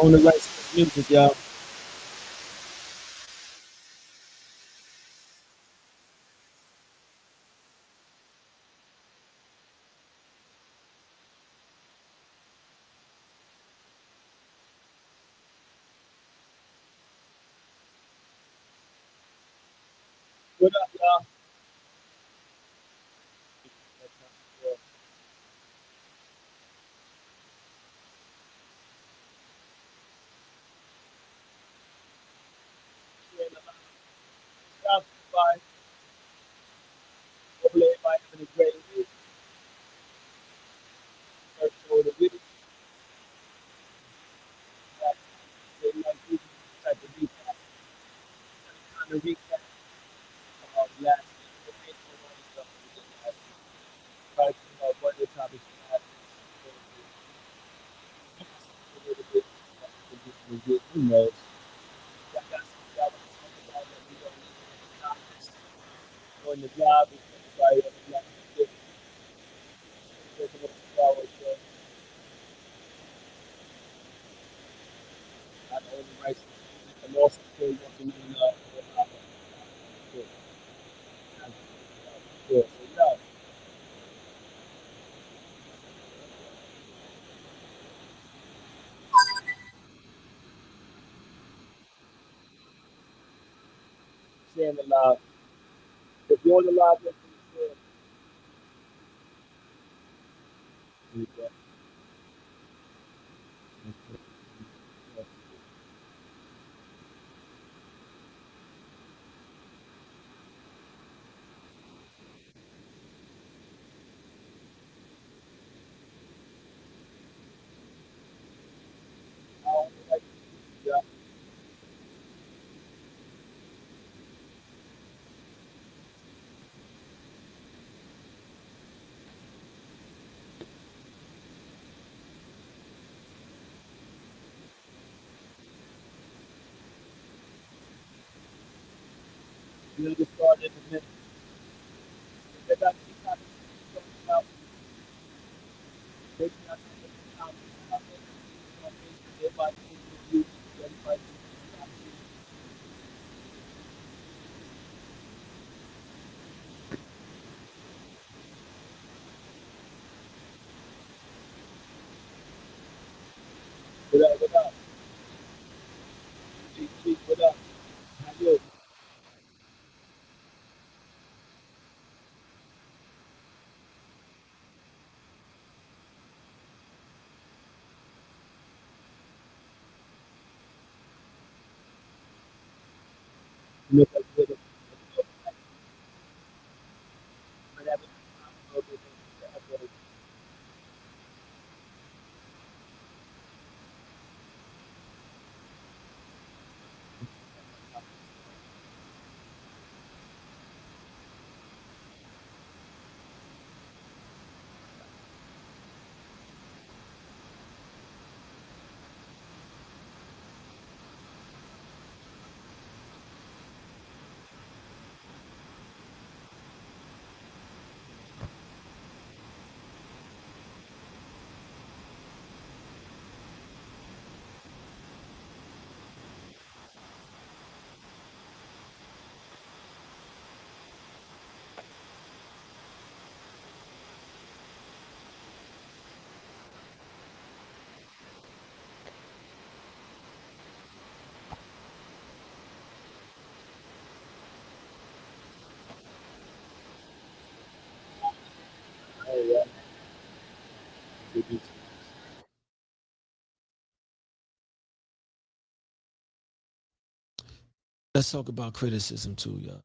on the right music, y'all. What up, y'all? Hopefully everybody having a great week. First show of the week. They like this type of recap. Kind of recap about last week. What made so much stuff we did last week. Try to think about what the topics we had. A little bit. Who knows? Y'all got something y'all want to talk about that we don't know in the job. Is everybody else like to get working up 2 hours? So I know the right. I'm also still working on good. Good. So yeah. Sharing the live. If you're on the live, then please share. Yeah. We'll get started in a minute. They got these topics to talk about. Maybe not some of the comments out there. On Facebook, everybody can review. Everybody can what up, what up? G, what up? How you? You look like you're whatever. Oh yeah. Let's talk about criticism too, y'all.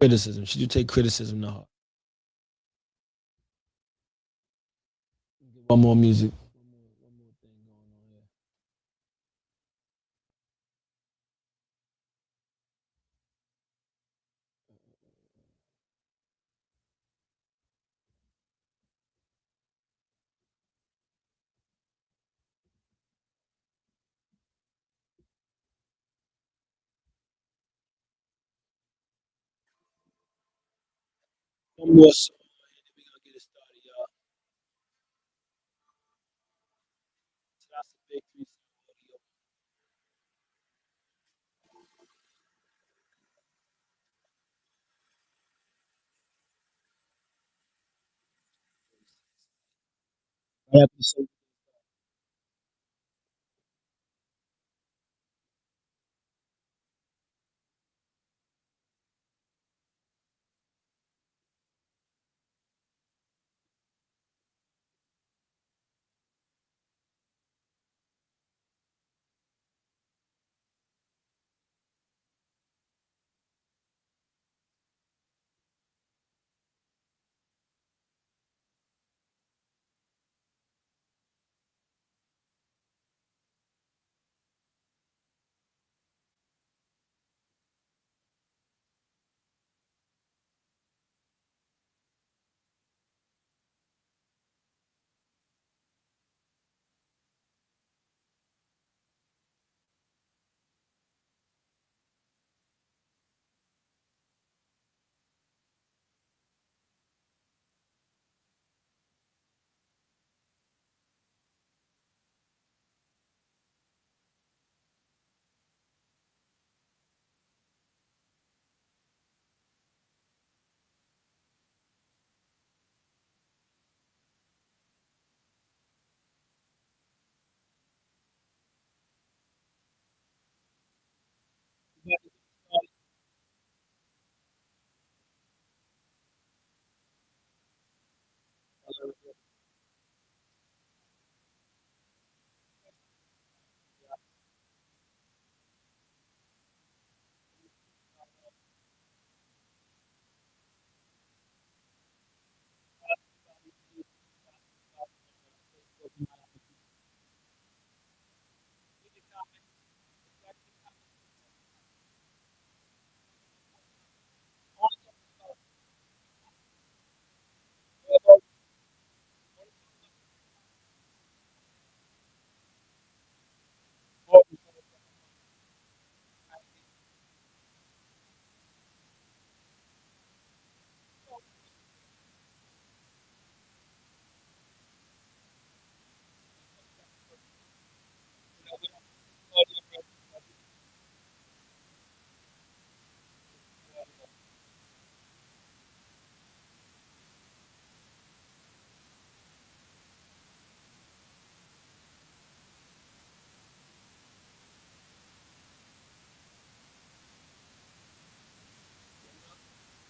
Criticism. Should you take criticism to heart? One more music. One more thing going on here. One more song, and then we're gonna get it started, y'all. So that's a big 3 song audio. Right after the song. We got to get it started.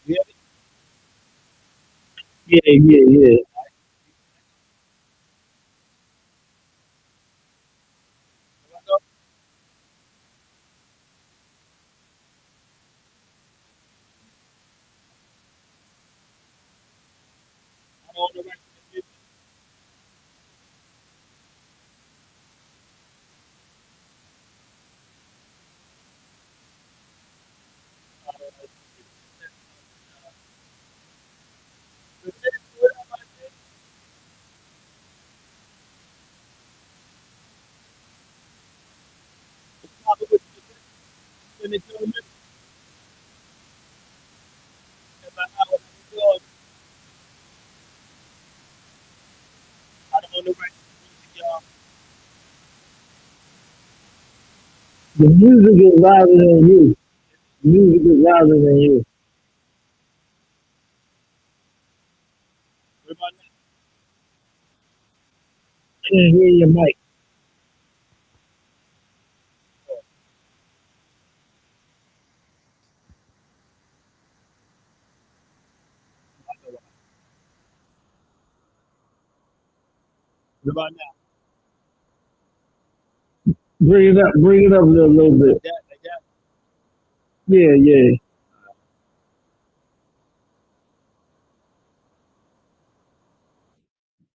Yeah, yeah, yeah, yeah. I don't know the rest of the music. I don't know the rest of the music, y'all. The music is louder than you. The music is louder than you. What about now? Can't hear your mic. What about now? Bring it up a little Like bit. that, like that. Yeah, yeah.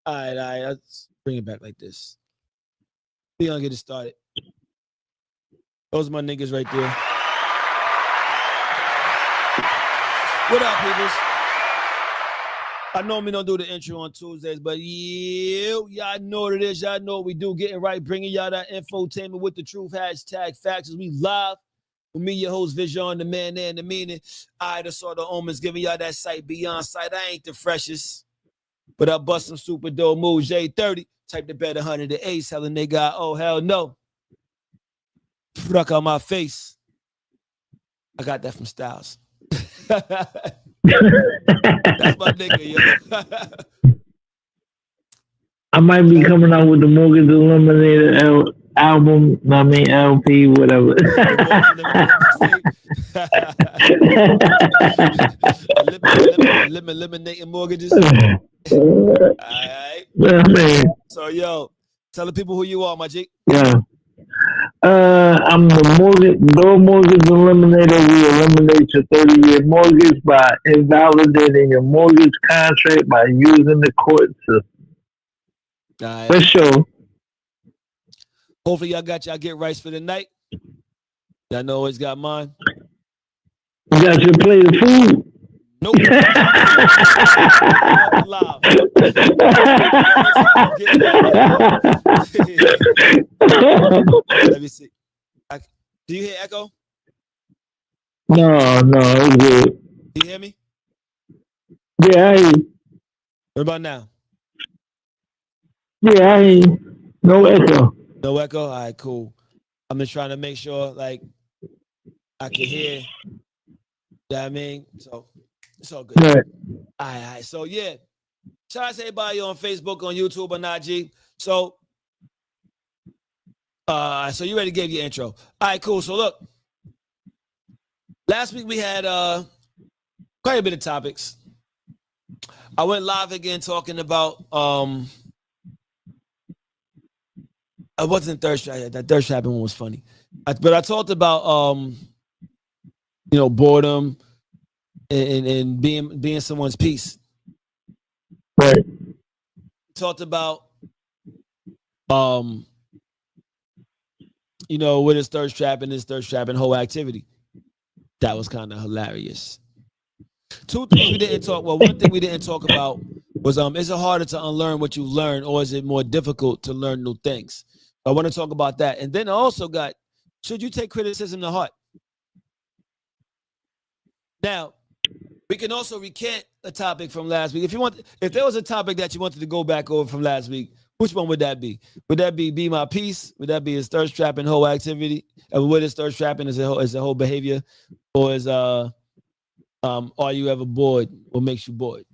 All right. Let's bring it back like this. We gonna get it started. Those are my niggas right there. What up, peoples? I normally don't do the intro on Tuesdays, but y'all know what it is. Y'all know what we do. Getting right, bringing y'all that infotainment with the truth. Hashtag facts. We live. With me, your host, Vision, the man and the meaning. I, the sort of omens, giving y'all that sight beyond sight. I ain't the freshest, but I bust some super dope moves. J30, type the bet 100 the ace. Hell, a nigga, oh, hell no. Fuck on my face. I got that from Styles. That's my nigga, yo. I might be coming out with the Mortgage Eliminator album. I mean LP, whatever. The Mortgage Eliminator mixtape. Eliminating mortgages. All right. So, yo, tell the people who you are, my G. Yeah. I'm the mortgage eliminator. We eliminate your 30-year mortgage by invalidating your mortgage contract by using the court system. All right. For sure. Hopefully, y'all got y'all get rights for the night. Y'all know always got mine. You got your plate of food? Nope. Live. Let me see. Do you hear echo? No, it's good. Do you hear me? Yeah, I hear you. What about now? Yeah, I hear you. No echo. No echo? All right, cool. I'm just trying to make sure, like, I can hear. You know what I mean? So, it's all good. Right. All right. So, yeah. Shout out to everybody on Facebook, on YouTube, or not, G. So you ready to give your intro. All right, cool. So, look. Last week we had quite a bit of topics. I went live again talking about I wasn't thirst trap. That thirst trapping one was funny. But I talked about boredom and being someone's peace. Right. Talked about what is thirst trapping whole activity. That was kind of hilarious. Two things we didn't talk. Well, one thing we didn't talk about was is it harder to unlearn what you learned, or is it more difficult to learn new things? I want to talk about that. And then I also got, should you take criticism to heart? Now, we can also recant a topic from last week. If there was a topic that you wanted to go back over from last week, which one would that be? Would that be my peace? Would that be his thirst trapping whole activity? And what is thirst trapping as a whole behavior? Or is are you ever bored? What makes you bored?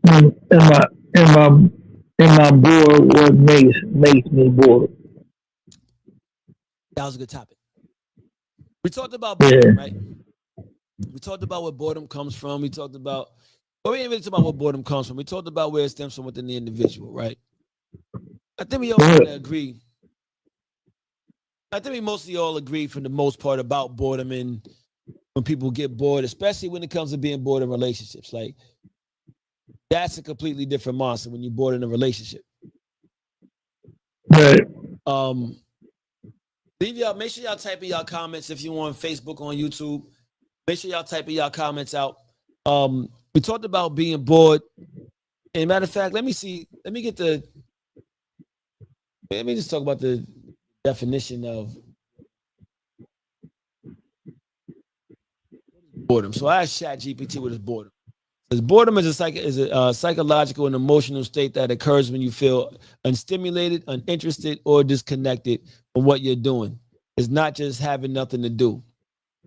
Am I bored? What makes me bored? That was a good topic. We talked about boredom, right? We talked about where boredom comes from. We talked about, we didn't really talk about where boredom comes from. We talked about where it stems from within the individual, right? I think we all kind of agree. I think we mostly all agree for the most part about boredom, and when people get bored, especially when it comes to being bored in relationships. Like, that's a completely different monster when you're bored in a relationship. Right. Make sure y'all type in y'all comments if you on Facebook, on YouTube. Make sure y'all type in y'all comments out. We talked about being bored. And matter of fact, let me just talk about the definition of boredom. So I asked ChatGPT what is boredom. Because boredom is a psychological and emotional state that occurs when you feel unstimulated, uninterested, or disconnected from what you're doing. It's not just having nothing to do.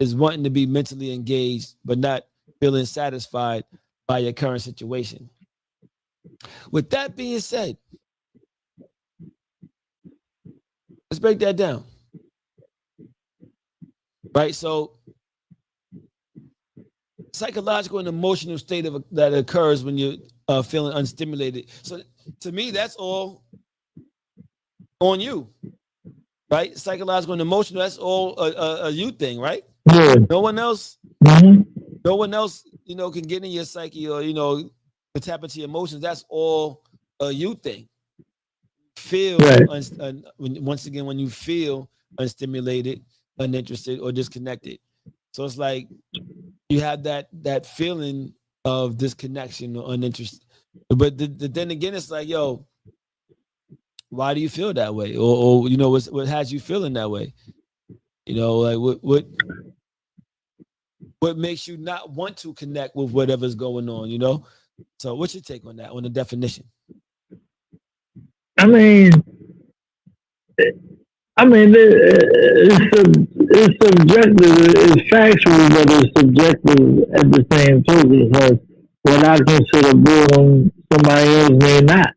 It's wanting to be mentally engaged, but not feeling satisfied by your current situation. With that being said, let's break that down. Right? So, psychological and emotional state that occurs when you're feeling unstimulated. So, to me, that's all on you. Right? Psychological and emotional, that's all a you thing, right? Yeah. No one else, mm-hmm. no one else, can get in your psyche or, to tap into your emotions. That's all a you thing. Feel, right. Once again, when you feel unstimulated, uninterested, or disconnected. So it's like you have that feeling of disconnection or uninterested. But then again, it's like, yo, Why do you feel that way, or what has you feeling that way? Like what makes you not want to connect with whatever's going on? So what's your take on that, on the definition? I mean, it's subjective. It's factual, but it's subjective at the same time. Because what I consider boredom, somebody else may not.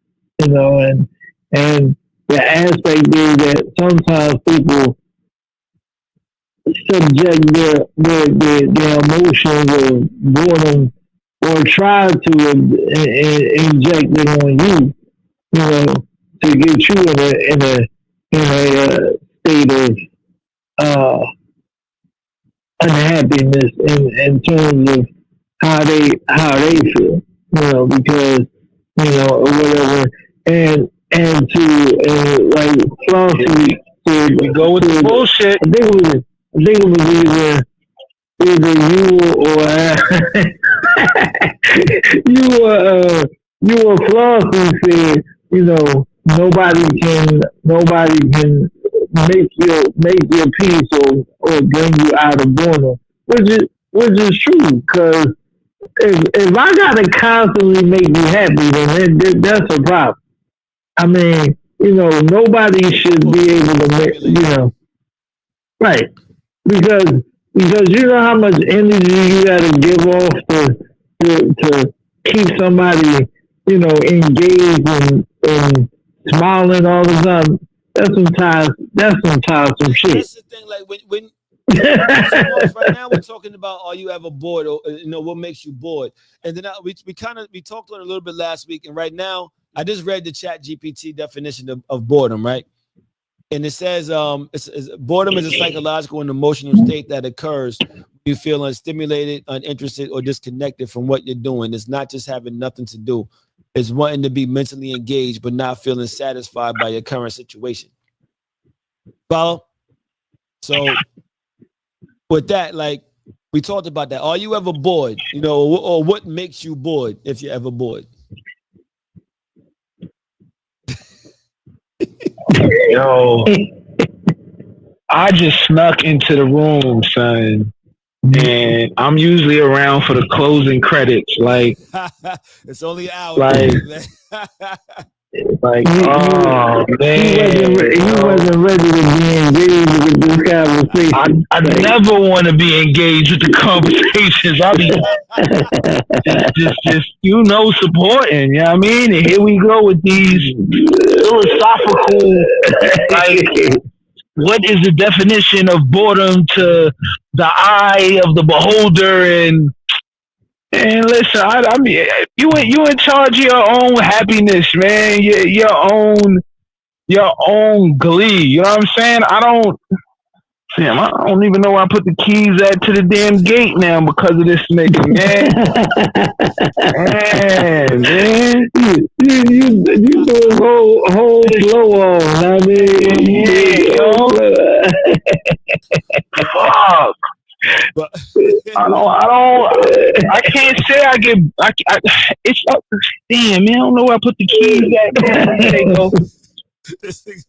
And the aspect is that sometimes people subject their emotions of boredom or try to inject it on you, you know, to get you in a state of uh, unhappiness in terms of how they feel, because or whatever, and like Flossie said, We go with the bullshit. I think it was either you or you or Flossie said, nobody can make your peace or bring you out of boredom, which is true. Because if I gotta constantly make you happy, then that's a problem. I mean, nobody should be able to make, right, because you know how much energy you got to give off to keep somebody engaged and smiling all the time. That's sometimes some shit. That's the thing. Like so Morris, right now we're talking about, are you ever bored, or what makes you bored? And then we talked on it a little bit last week, and right now I just read the Chat GPT definition of boredom, right? And it says boredom is a psychological and emotional state that occurs when you feel unstimulated, uninterested, or disconnected from what you're doing. It's not just having nothing to do. It's wanting to be mentally engaged but not feeling satisfied by your current situation. Follow? So with that, like we talked about that. Are you ever bored? Or what makes you bored if you're ever bored? Yo, I just snuck into the room, son. And I'm usually around for the closing credits. Like, it's only an hour. Like, man. Oh man, He wasn't ready to be engaged with this conversation. I never want to be engaged with the conversations. I'll be just supporting. You know what I mean? And here we go with these philosophical, like, what is the definition of boredom to the eye of the beholder? And listen, I mean, you in charge of your own happiness, man. Your own glee. You know what I'm saying? I don't even know where I put the keys at to the damn gate now because of this nigga, man. man. You do a whole flow on. I mean, fuck. But I can't say it's up. Damn, man, I don't know where I put the keys at. They go.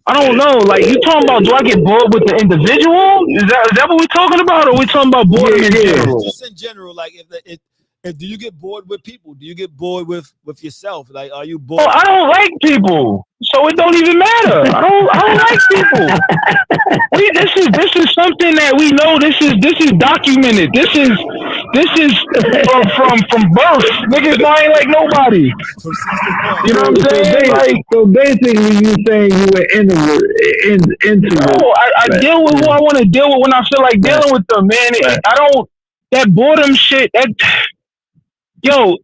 I don't know. Like, you talking about, do I get bored with the individual? Is that what we're talking about, or are we talking about boredom in general? Just in general, like if do you get bored with people? Do you get bored with yourself? Like, are you bored? Oh, I don't like people, so it don't even matter. I don't like people. This is something that we know. This is documented. This is from birth. Niggas ain't like nobody. You know what I'm saying? So basically, you saying you were introvert. No, I deal with who I want to deal with when I feel like dealing with them, man. I don't, that boredom shit. Yo,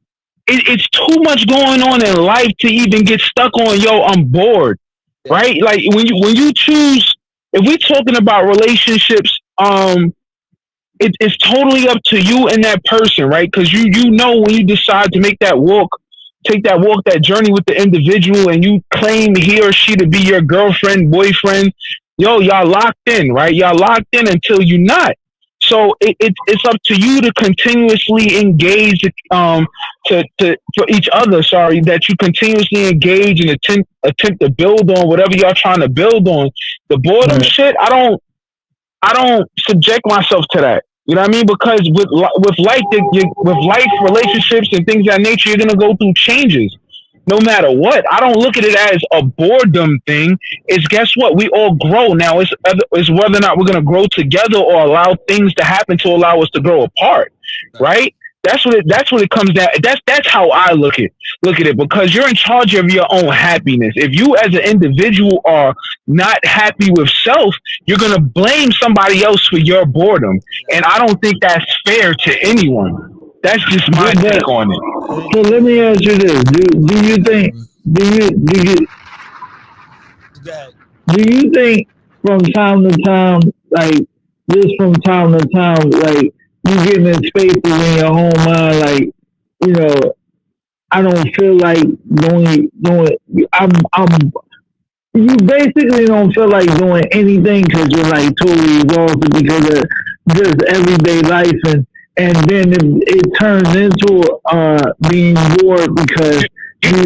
it's too much going on in life to even get stuck on, yo, I'm bored, right? Like, when you choose, if we're talking about relationships, it's totally up to you and that person, right? Because you know, when you decide to take that walk, that journey with the individual, and you claim he or she to be your girlfriend, boyfriend, yo, y'all locked in, right? Y'all locked in until you not. So it's up to you to continuously engage, to for each other. Sorry, that you continuously engage and attempt to build on whatever y'all trying to build on. The boredom shit, I don't subject myself to that. You know what I mean? Because with life, with life relationships and things of that nature, you're gonna go through changes. No matter what, I don't look at it as a boredom thing. It's guess what? We all grow now. It's whether or not we're gonna grow together or allow things to happen to allow us to grow apart, right? That's what it comes down. That's how I look at it because you're in charge of your own happiness. If you as an individual are not happy with self, you're gonna blame somebody else for your boredom, and I don't think that's fair to anyone. That's just my take on it. So let me ask you this: Do you think That do you think from time to time, like just from time to time, like you getting in spaces in your own mind, like you know, I don't feel like doing. I'm. You basically don't feel like doing anything because you're like totally exhausted because of just everyday life, and then it turns into being bored because you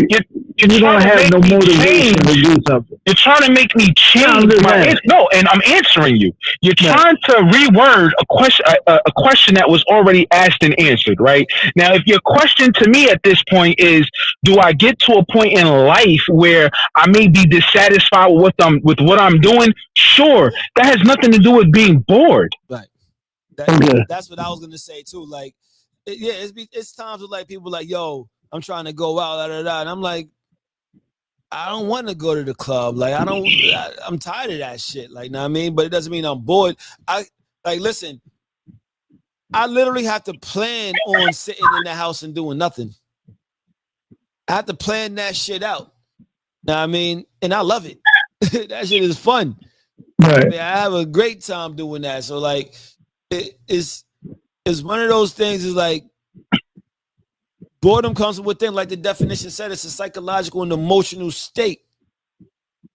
You're you trying don't to have make no me motivation change. to do something. You're trying to make me No, I'm change just my saying. no, and I'm answering you. You're Right. trying to reword a question that was already asked and answered. Right now, if your question to me at this point is, do I get to a point in life where I may be dissatisfied with what I'm doing? Sure, that has nothing to do with being bored. right. Okay. That's what I was gonna say too. Like, yeah, it's times with like people like, yo, I'm trying to go out, da, da, da. And I'm like, I don't want to go to the club. Like, I'm tired of that shit. Like, know what I mean? But it doesn't mean I'm bored. I like listen. I literally have to plan on sitting in the house and doing nothing. I have to plan that shit out. Know what I mean? And I love it. That shit is fun. I Right. mean, I have a great time doing that. So like, it's one of those things. Is like boredom comes within, like the definition said, it's a psychological and emotional state,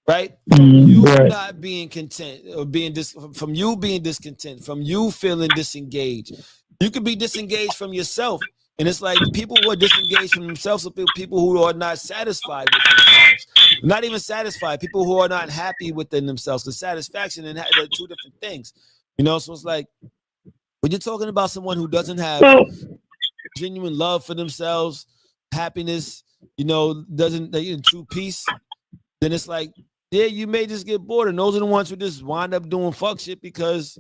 right? From you Right. not being content or from you being discontent, from you feeling disengaged. You could be disengaged from yourself. And it's like people who are disengaged from themselves are people who are not satisfied with themselves. Not even satisfied. People who are not happy within themselves. The satisfaction and they're two different things. You know, so it's like when you're talking about someone who doesn't have Well, genuine love for themselves, happiness, doesn't true peace, then it's like, yeah, you may just get bored. And those are the ones who just wind up doing fuck shit because,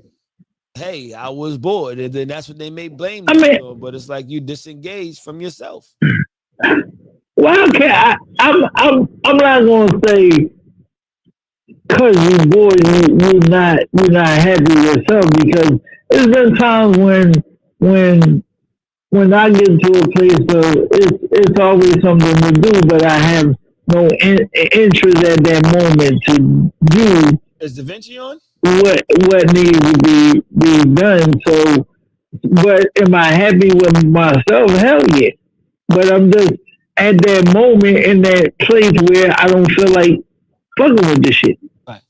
hey, I was bored. And then that's what they may blame I you mean, for. But it's like you disengage from yourself. well, okay. I'm not gonna say because you're bored, you're not happy with yourself because there's been times when when I get to a place of it's always something to do, but I have no interest at that moment to do Is Da Vinci on? what needs to be done. So, but am I happy with myself? Hell yeah. But I'm just at that moment in that place where I don't feel like fucking with this shit. Right.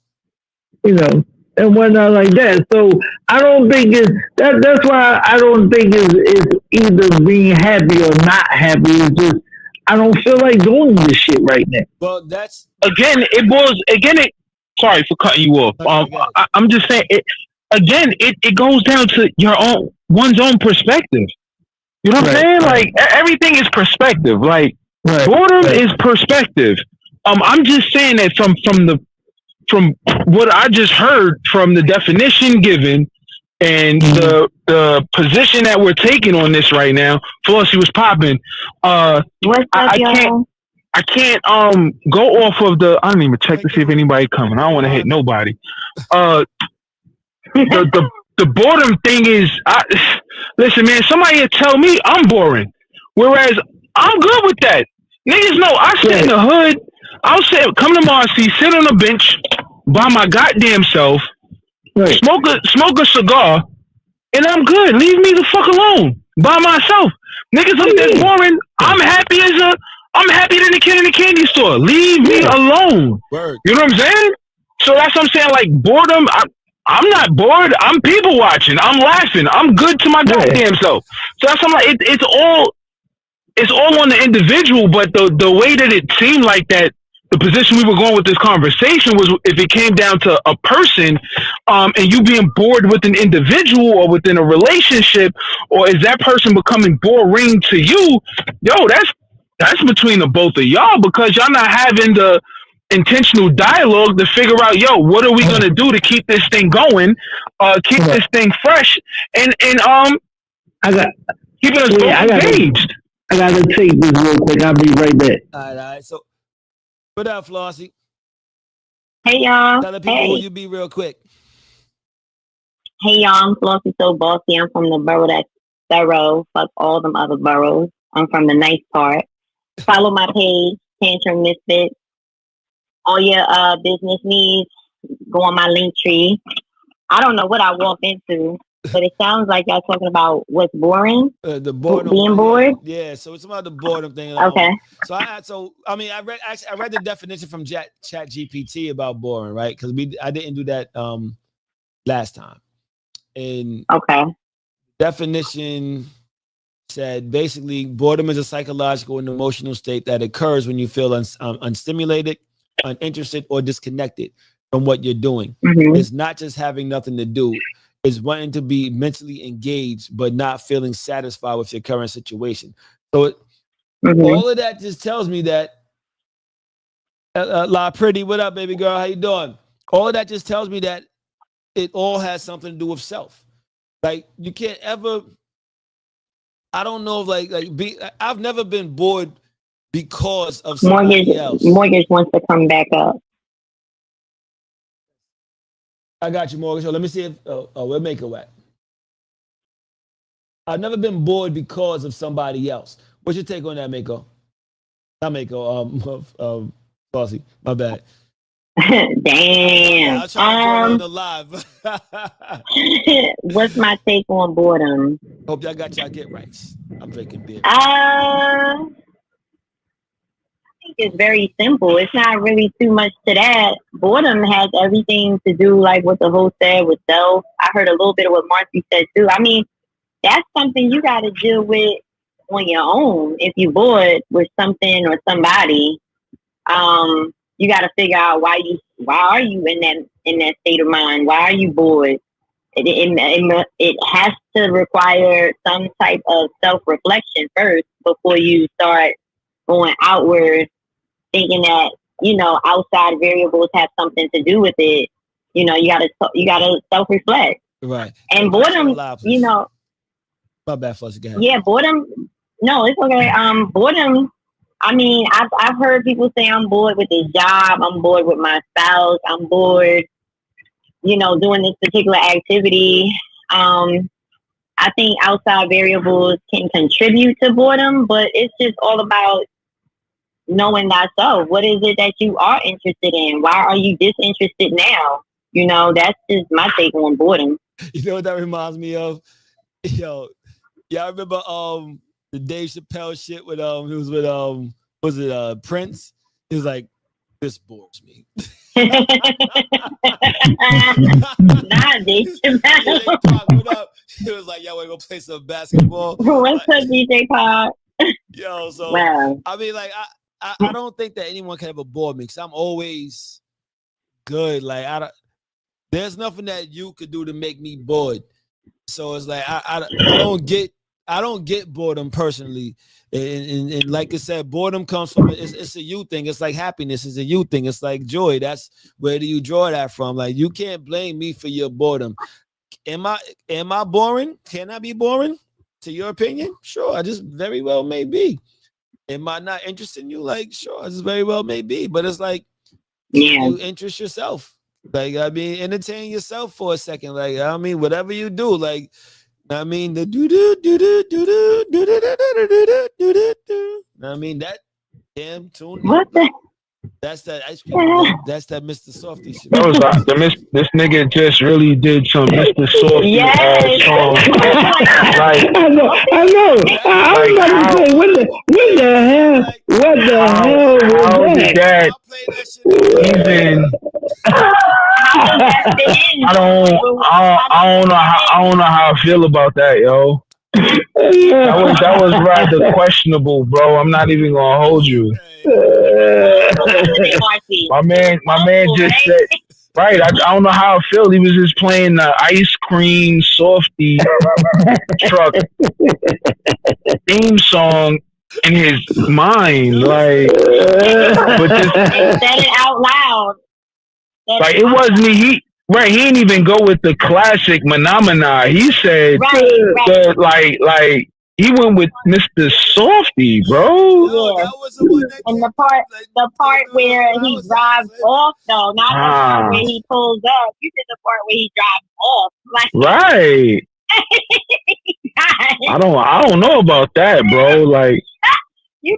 You know, and whatnot like that. So I don't think that's why I don't think it's either being happy or not happy. It's just I don't feel like doing this shit right now. Well, that's Again, it boils. Again, it. Sorry for cutting you off. okay. I'm just saying. It goes down to one's own perspective. You know what I'm Right, saying? right, Like everything is perspective. Like right, boredom right. is perspective. I'm just saying that from what I just heard from the definition given and the position that we're taking on this right now. Flossie was popping. What's up, I can't y'all? I can't go off of the. I don't even check to see if anybody coming. I don't want to hit nobody. Uh, the boredom thing is, listen, man. Somebody will tell me I'm boring, whereas I'm good with that. Niggas know I sit in the hood. I'll come to Marcy, sit on a bench by my goddamn self, Right. smoke a cigar, and I'm good. Leave me the fuck alone by myself. Niggas think that's boring. I'm happy than the kid in the candy store. Leave me alone. Word. You know what I'm saying? So that's what I'm saying. Like boredom, I'm not bored. I'm people watching. I'm laughing. I'm good to my goddamn self. So that's I'm like it's all on the individual, but the way that it seemed like that the position we were going with this conversation was if it came down to a person, and you being bored with an individual or within a relationship, or is that person becoming boring to you? Yo, that's between the both of y'all because y'all not having the intentional dialogue to figure out, yo, what are we gonna do to keep this thing going, keep this thing fresh, and I got keeping us both engaged. I gotta take this real quick. I'll be right back. All right. So, what up, Flossie? Hey y'all. Tell the people who you be real quick. Hey y'all, I'm Flossie So Bossy. I'm from the borough that's thorough. Fuck all them other boroughs. I'm from the nice part. Follow my page, Tantrum Misfits. All your business needs, go on my link tree. I don't know what I walked into, but it sounds like y'all talking about what's boring. The boredom, being bored. Yeah, so it's about the boredom thing. Okay. I read the definition from Chat GPT about boring, right? Because I didn't do that last time. And definition said basically boredom is a psychological and emotional state that occurs when you feel unstimulated, uninterested, or disconnected from what you're doing. Mm-hmm. It's not just having nothing to do. It's wanting to be mentally engaged, but not feeling satisfied with your current situation. So all of that just tells me that, La Pretty, what up, baby girl? How you doing? All of that just tells me that it all has something to do with self. Like you can't ever, I don't know if I've never been bored because of somebody else. Mortgage wants to come back up. I got you, Morgan. So let me see if we'll make it wet. I've never been bored because of somebody else. What's your take on that, Mako? Not Mako, Saucy. My bad. Damn. I'll try to join on the live. What's my take on boredom? Hope y'all got y'all get rights. I'm drinking beer. I think it's very simple. It's not really too much to that. Boredom has everything to do, like what the host said, with self. I heard a little bit of what Marcy said too. I mean, that's something you got to deal with on your own. If you're bored with something or somebody, you got to figure out why are you in that state of mind? Why are you bored? It has to require some type of self-reflection first before you start going outward, thinking that, outside variables have something to do with it. You gotta self-reflect. Right. And boredom, My bad, Flussy. Go ahead. Yeah, boredom. No, it's okay. Boredom. I mean, I've heard people say I'm bored with this job. I'm bored with my spouse. I'm bored, doing this particular activity. I think outside variables can contribute to boredom, but it's just all about knowing thyself. What is it that you are interested in? Why are you disinterested now? That's just my take on boredom. You know what that reminds me of? Yo, y'all remember the Dave Chappelle shit with it was with was it Prince? He was like, this bores me. Nah, Dave Chappelle. What up? He was like, yo, we're gonna play some basketball. What's up, DJ Pod? Yo, so wow. I mean, like, I don't think that anyone can ever bore me because I'm always good. Like, there's nothing that you could do to make me bored. So it's like I don't get boredom personally, and like I said, boredom comes from it's a you thing. It's like happiness is a you thing. It's like joy. That's where do you draw that from? Like you can't blame me for your boredom. Am I boring? Can I be boring? To your opinion? Sure, I just very well may be. Am I not interested in you? Like sure, I just very well may be. But it's like you interest yourself. Like I mean, entertain yourself for a second. Like I mean, whatever you do, like I mean the do do do do do do do do do do do do. I mean that damn tune. What the? That's that ice cream. That's that Mr. Softy shit. That was this nigga just really did some Mr. Softy song. Like I know. I was about to say, what the hell? What the hell was that? Even I don't know how I feel about that, yo. That was rather questionable, bro. I'm not even gonna hold you. My man just said, right. I don't know how I feel. He was just playing the ice cream softy truck theme song in his mind, like, but just and said it out loud. like it wasn't he. Right, he didn't even go with the classic phenomena. He said, like he went with Mr. Softy, bro. Yeah, and the part where he drives off, though, not the part where he pulls up. You did the part where he drives off, like right. I don't know about that, bro. Like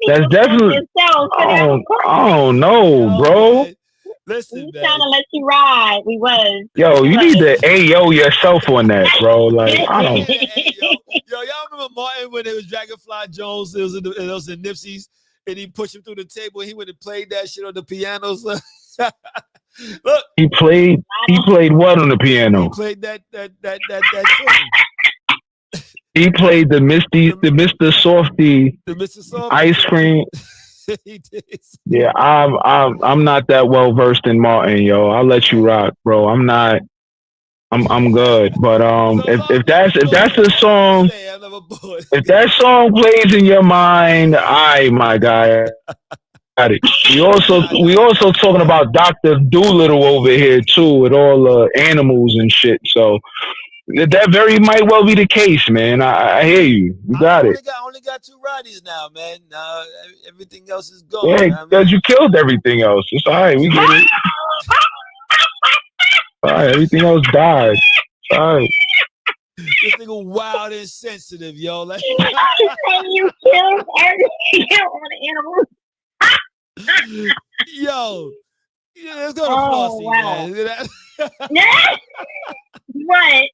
that's definitely. I don't know, bro. Listen, man. Trying to let you ride. We was. Yo, you need to AO yourself on that, bro. Like I don't. Yo, y'all remember Martin when it was Dragonfly Jones? It was in Nipsey's, and he pushed him through the table. And he went and played that shit on the piano. So. Look, he played what on the piano? He played that song. He played the Mr. Softy, ice cream. He did. Yeah, I'm not that well versed in Martin, yo. I'll let you rock, bro. I'm not. I'm good, but if that's the song, if that song plays in your mind, my guy, got it. We also talking about Dr. Doolittle over here too, with all the animals and shit. So that very might well be the case, man. I hear you. You got it. I only got 2 Roddies now, man. Everything else is gone. Yeah, because you killed everything else. It's all right. We get it. All right, everything else died. All right. This nigga wild and sensitive, yo. Like you killed everything on animals. Yo. Yeah, let's go to Flossie, man. What?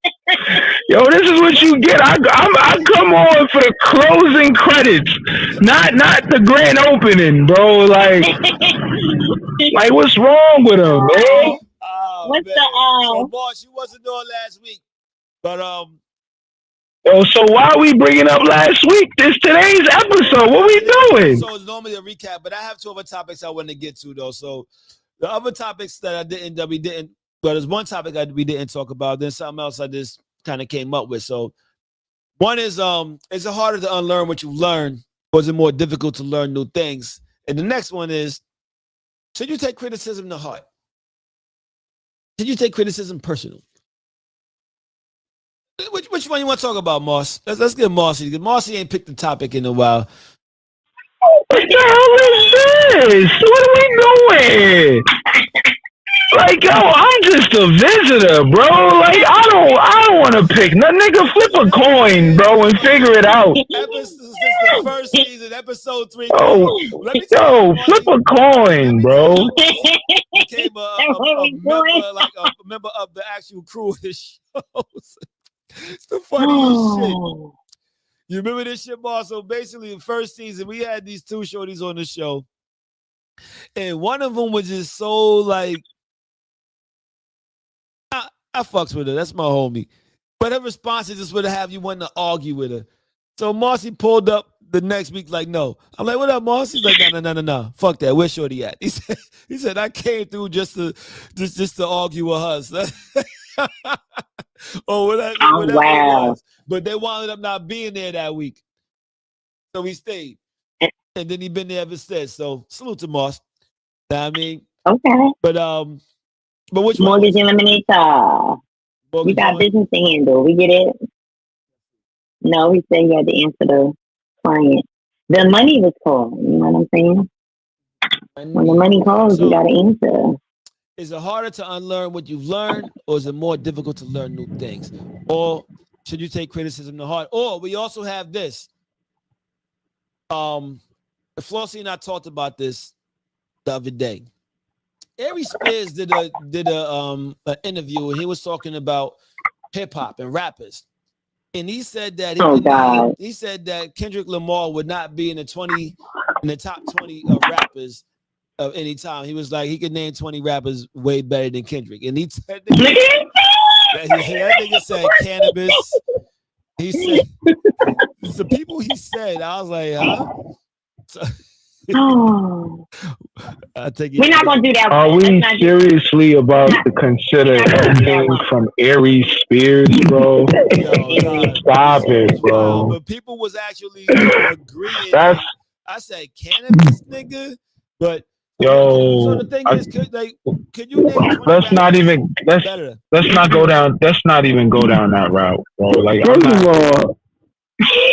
Yo, this is what you get. I come on for the closing credits, not the grand opening, bro. Like what's wrong with him, man? What's man. So, boss, you wasn't on last week, but Yo, so why are we bringing up last week? This today's episode. What we doing? So it's normally a recap, but I have 2 other topics I want to get to though. So the other topics that we didn't. But there's one topic we didn't talk about. Then something else I just kind of came up with. So one is, is it harder to unlearn what you've learned, or is it more difficult to learn new things? And the next one is, should you take criticism to heart? Should you take criticism personal? Which one you want to talk about, Moss? Let's get Mossy, because Mossy ain't picked the topic in a while. What the hell is this? What are we doing? Like, yo, I'm just a visitor, bro. Like, I don't want to pick. No, nigga, flip a coin, bro, and figure it out. This is the first season, episode 3. Yo, flip a coin, bro. Became a member of the actual crew of this show. It's the funniest shit. You remember this shit, boss? So basically, the first season, we had these 2 shorties on the show, and one of them was just so like. I fucks with her. That's my homie. But her response is just would have you wanting to argue with her. So Marcy pulled up the next week like, no. I'm like, what up, Marcy? He's like, no. Fuck that. Where's Shorty at? He said, I came through just to argue with her. Or whatever it was. But they wound up not being there that week. So he stayed. And then he been there ever since. So salute to Moss. You know what I mean? Okay. But which Mortgage Eliminator. We got business to handle. We get it? No, he said he had to answer the client. The money was called. You know what I'm saying? When the money calls, you got to answer. Is it harder to unlearn what you've learned, or is it more difficult to learn new things? Or should you take criticism to heart? Or we also have this. Flossie and I talked about this the other day. Ari Spears did a interview, and he was talking about hip hop and rappers, and he said that he said that Kendrick Lamar would not be in the top 20 of rappers of any time. He was like, he could name 20 rappers way better than Kendrick. And that nigga said cannabis. He said the people he said, I was like, huh? So, Oh, I take we're not gonna do that. Are One. we Let's seriously about to consider anything from Aries Spears, bro? Stop it, bro. But people was actually agreeing. That's I said cannabis, nigga. But yo. So the thing is, could you name 20 Let's not rappers even better? let's not go down. Let's not even go down that route, bro. Like, first of all,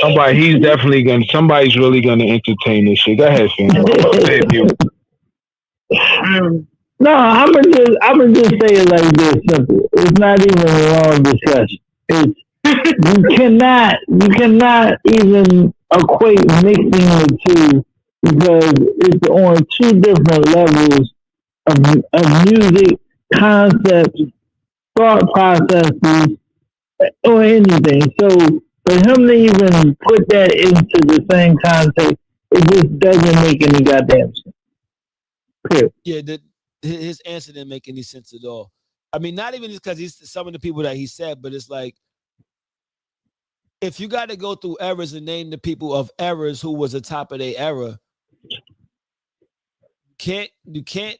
somebody's really gonna entertain this shit. Go ahead, fam. No, I'm just say it like this simple. It's not even a long discussion. It's you cannot even equate mixing the two because it's on two different levels of music, concepts, thought processes, or anything. So for him to even put that into the same context, it just doesn't make any goddamn sense. Period. Yeah, his answer didn't make any sense at all. I mean, not even just because he's some of the people that he said, but it's like, if you got to go through eras and name the people of eras who was the top of their era, you can't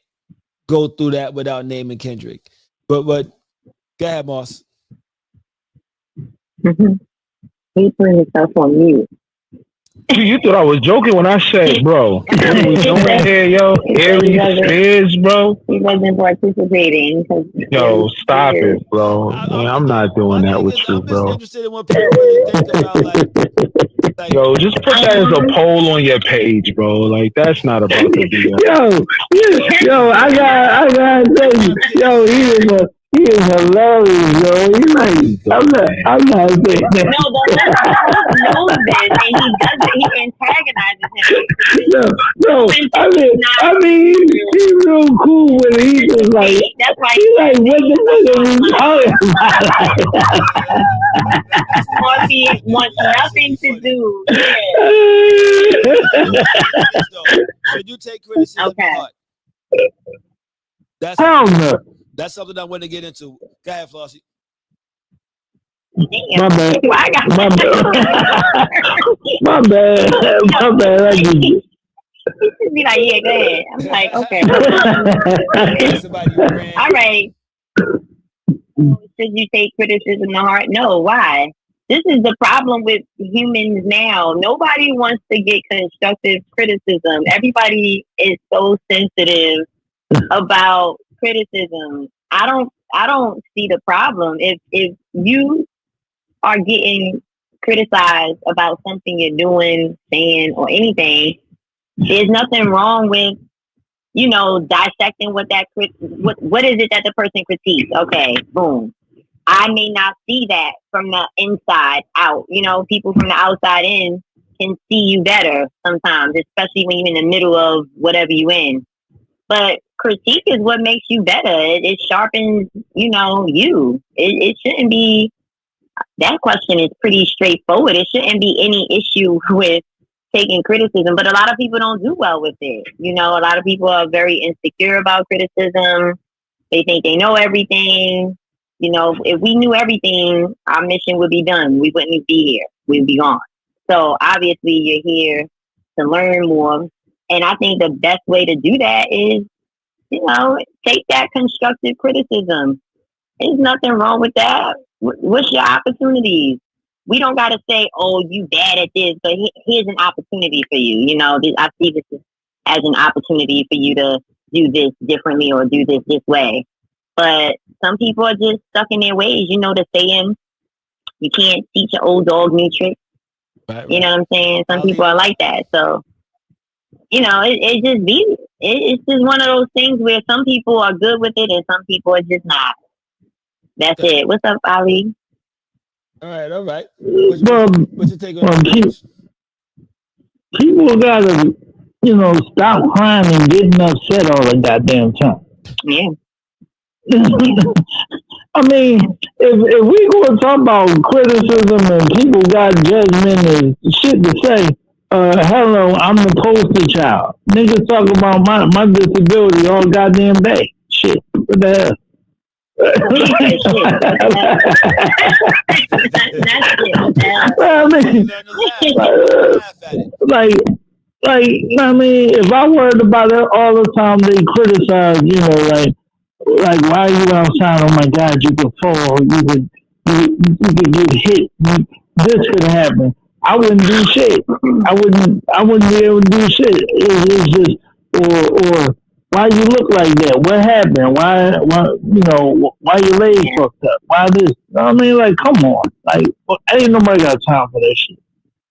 go through that without naming Kendrick. But go ahead, Moss. He put himself on mute. You thought I was joking when I said, bro, what are we doing here, yo? Aries Spears, bro. He wasn't participating. Yo, stop it, bro. Man, I'm not doing that with you, bro. I'm just interested in what people really think about, like, yo, just put that as a poll on your page, bro. Like, that's not about to be yo, I gotta tell you, yo, he is hilarious, yo. He's like, I'm not saying that. No, the listener knows this, and he doesn't. He antagonizes him. No, I mean, he's real cool when he just like, that's why he's like, what the fuck are you talking about? Morphy wants nothing to do. Should you take criticism to heart? Hell no. That's something I want to get into. Go ahead, Flossie. My bad. My bad. I just be like, yeah, go ahead. I'm like, okay. All right. Should you take criticism to heart? No. Why? This is the problem with humans now. Nobody wants to get constructive criticism. Everybody is so sensitive about criticism. I don't see the problem. If you are getting criticized about something you're doing, saying, or anything, there's nothing wrong with, dissecting what is it that the person critiques. Okay, boom. I may not see that from the inside out. People from the outside in can see you better sometimes, especially when you're in the middle of whatever you're in. But critique is what makes you better. It sharpens, you. It shouldn't be, that question is pretty straightforward. It shouldn't be any issue with taking criticism, but a lot of people don't do well with it. A lot of people are very insecure about criticism. They think they know everything. If we knew everything, our mission would be done. We wouldn't be here. We'd be gone. So obviously you're here to learn more. And I think the best way to do that is, take that constructive criticism. There's nothing wrong with that. What's your opportunities? We don't got to say, oh, you bad at this, but here's an opportunity for you. I see this as an opportunity for you to do this differently or do this way. But some people are just stuck in their ways. The saying, you can't teach an old dog new tricks. Right. You know what I'm saying? Some people are like that. So, it's just one of those things where some people are good with it and some people are just not. That's it. What's up, Ali? All right. What's your take on that? People gotta, stop crying and getting upset all the goddamn time. Yeah. I mean, if we go and talk about criticism and people got judgment and shit to say, hello, I'm the poster child. Niggas talk about my disability all goddamn day. Shit, what the hell? That's it. What the hell? I That's how you mean, learn to laugh. You learn to laugh at it. like, I mean, if I worried about it all the time, they criticize, like why are you outside? Oh my God, you could fall, you could get hit, this could happen. I wouldn't do shit. I wouldn't be able to do shit. It's just, or why you look like that? What happened? Why your legs Yeah. fucked up? Why this? You know what I mean, like, come on, like, ain't nobody got time for that shit.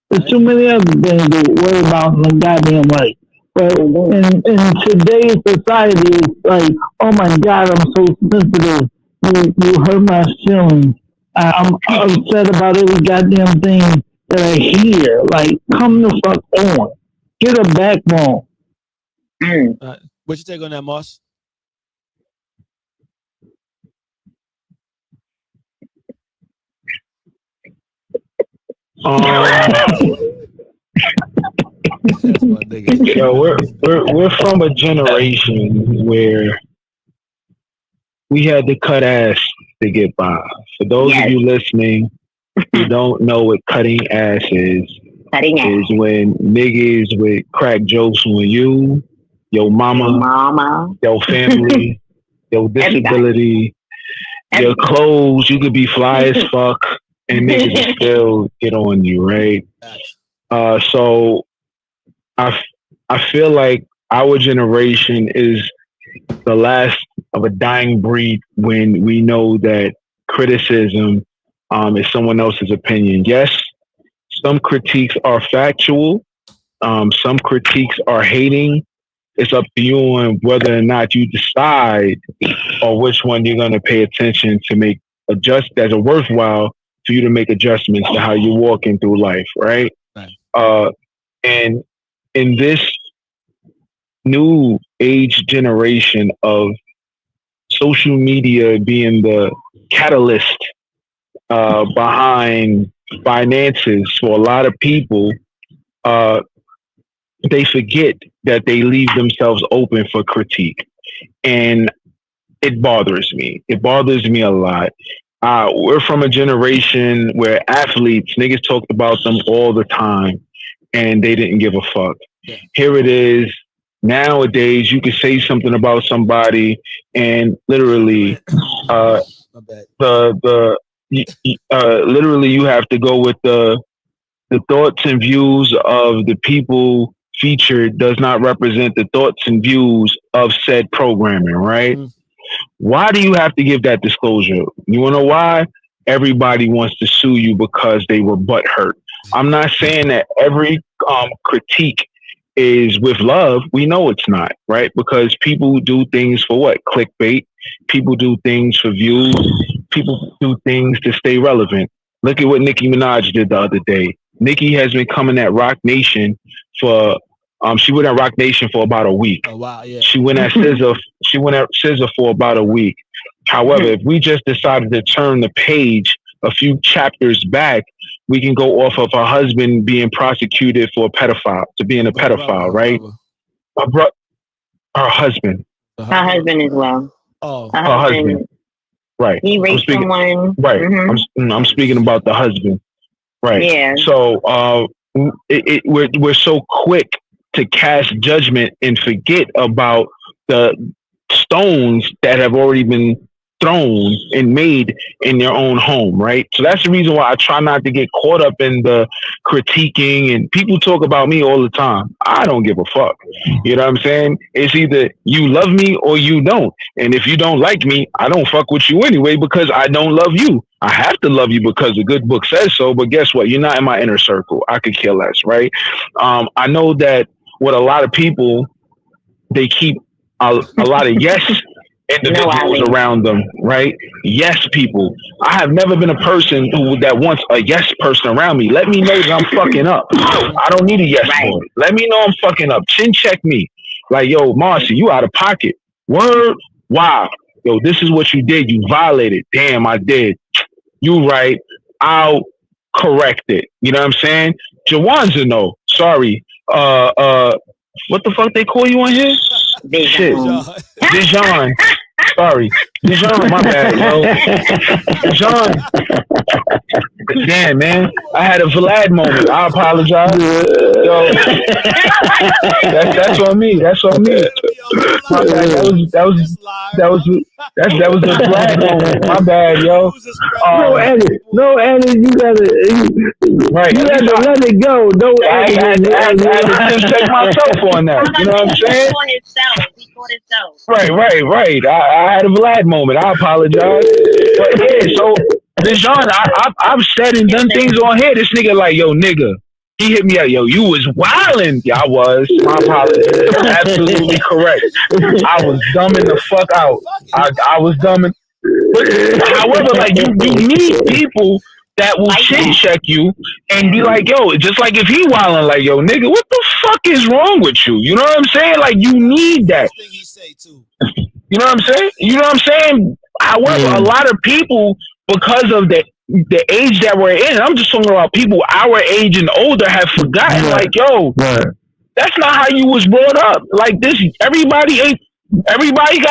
There's Right? too many other things to worry about in the goddamn life. But in today's society, it's like, oh my God, I'm so sensitive. You hurt my feelings. I'm upset about every goddamn thing that I hear. Like, come the fuck on. Get a backbone. Mm. What you take on that, Moss? Um, That's my nigga. yo, we're from a generation where we had to cut ass to get by. For those of Yes. you listening who don't know what cutting ass Cutting is edge. when niggas with crack jokes on you, your Your mama, mama. your family, your Everybody. disability, your Everybody. clothes. You could be fly as fuck, and niggas will still get on you, right? Facts. So I I feel like our generation is the last of a dying breed when we know that criticism is someone else's opinion. Yes, some critiques are factual. Some critiques are hating. It's up to you on whether or not you decide or which one you're going to pay attention to make adjust as a worthwhile for you to make adjustments to how you're walking through life, right? Right. And in this new age generation of social media being the catalyst behind finances for a lot of people, uh, they forget that they leave themselves open for critique. And it bothers me. It bothers me a lot. We're from a generation where athletes, niggas talked about them all the time and they didn't give a fuck. Yeah. Here it is. Nowadays, you can say something about somebody and literally, uh, My bad. literally you have to go with the thoughts and views of the people featured does not represent the thoughts and views of said programming, right? Mm. Why do you have to give that disclosure? You want to know why? Everybody wants to sue you because they were butt hurt. I'm not saying that every critique is with love. We know it's not, right? Because people do things for what? Clickbait. People do things for views. People do things to stay relevant. Look at what Nicki Minaj did the other day. Nicki has been coming at Rock Nation for she went at Rock Nation for about a week. Oh wow, yeah. She went at SZA for about a week. However, if we just decided to turn the page a few chapters back, we can go off of her husband being prosecuted for a pedophile, to being a pedophile, right? Her, bro- her husband. Her Her husband as well. Oh. Her Her husband. Right. He raped someone. Right. Mm-hmm. I'm speaking about the husband. Right. Yeah. So we're so quick to cast judgment and forget about the stones that have already been thrown and made in their own home, right? So that's the reason why I try not to get caught up in the critiquing, and people talk about me all the time. I don't give a fuck. You know what I'm saying? It's either you love me or you don't. And if you don't like me, I don't fuck with you anyway because I don't love you. I have to love you because the good book says so, but guess what? You're not in my inner circle. I could care less, right? I know that with a lot of people, they keep a lot of yes individuals around them, right? Yes, people. I have never been a person that wants a yes person around me. Let me know that I'm fucking up. I don't need a yes boy. Let me know I'm fucking up. Chin check me. Like, yo, Marcy, you out of pocket. Word? Wow. Yo, this is what you did. You violated. Damn, I did. You right. I'll correct it. You know what I'm saying? Jawanza know. Sorry. What the fuck they call you on here? Shit. Dijon. Sorry. Dijon, my bad, yo. Dijon. Damn, man. I had a Vlad moment. I apologize. Yo, that's on me. That's on me. My bad. That was a Vlad moment. My bad, yo. No edit. You gotta, right. You gotta let it go. No edit. I had to check myself on that. You know what I'm saying? He caught himself. Right. I had a Vlad moment. I apologize. But yeah, so Dijon, I've said and done things on here. This nigga like, yo, nigga. He hit me up, yo, you was wildin'. Yeah, I was. My apologies. Absolutely correct. I was dumbing the fuck out. I was dumbing. But however, like you need people that will shit check you and be like, yo, just like if he wildin', like, yo, nigga, what the fuck is wrong with you? You know what I'm saying? Like, you need that. You know what I'm saying? You know what I'm saying? However, a lot of people, because of the age that we're in, I'm just talking about people our age and older, have forgotten, like, yo, that's not how you was brought up. Like this, everybody got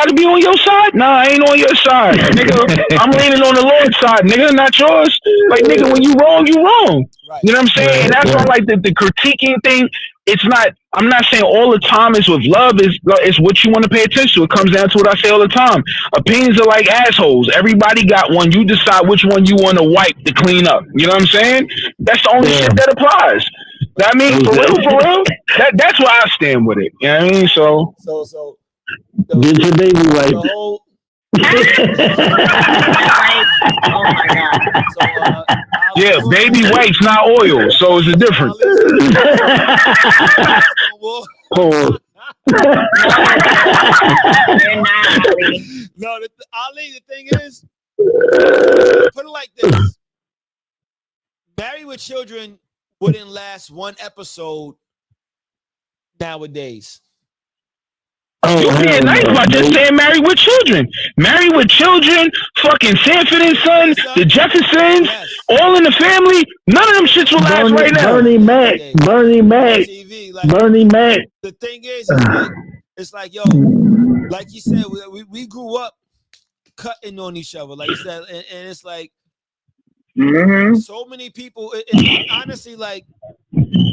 to be on your side. Nah, I ain't on your side, nigga. I'm leaning on the Lord's side, nigga, not yours. Like, nigga, when you wrong, you wrong. You know what I'm saying? And that's why, like, the critiquing thing. It's not. I'm not saying all the time is with love. It's what you want to pay attention to. It comes down to what I say all the time. Opinions are like assholes. Everybody got one. You decide which one you want to wipe to clean up. You know what I'm saying? That's the only shit that applies. I mean, for real. That's where I stand with it. You know what I mean? So get your baby wipe. Oh my god. Yeah, baby wipes, not oil. So it's a difference. No, Ali, the thing is, put it like this. Married with Children wouldn't last one episode nowadays. You're being nice by just saying Married with Children. Married with Children, fucking Sanford and Son, the Jeffersons, All in the Family. None of them shits will last right now. Bernie Mac. The thing is, it's like, yo, like you said, we grew up cutting on each other, like you said, and it's like so many people. It's honestly like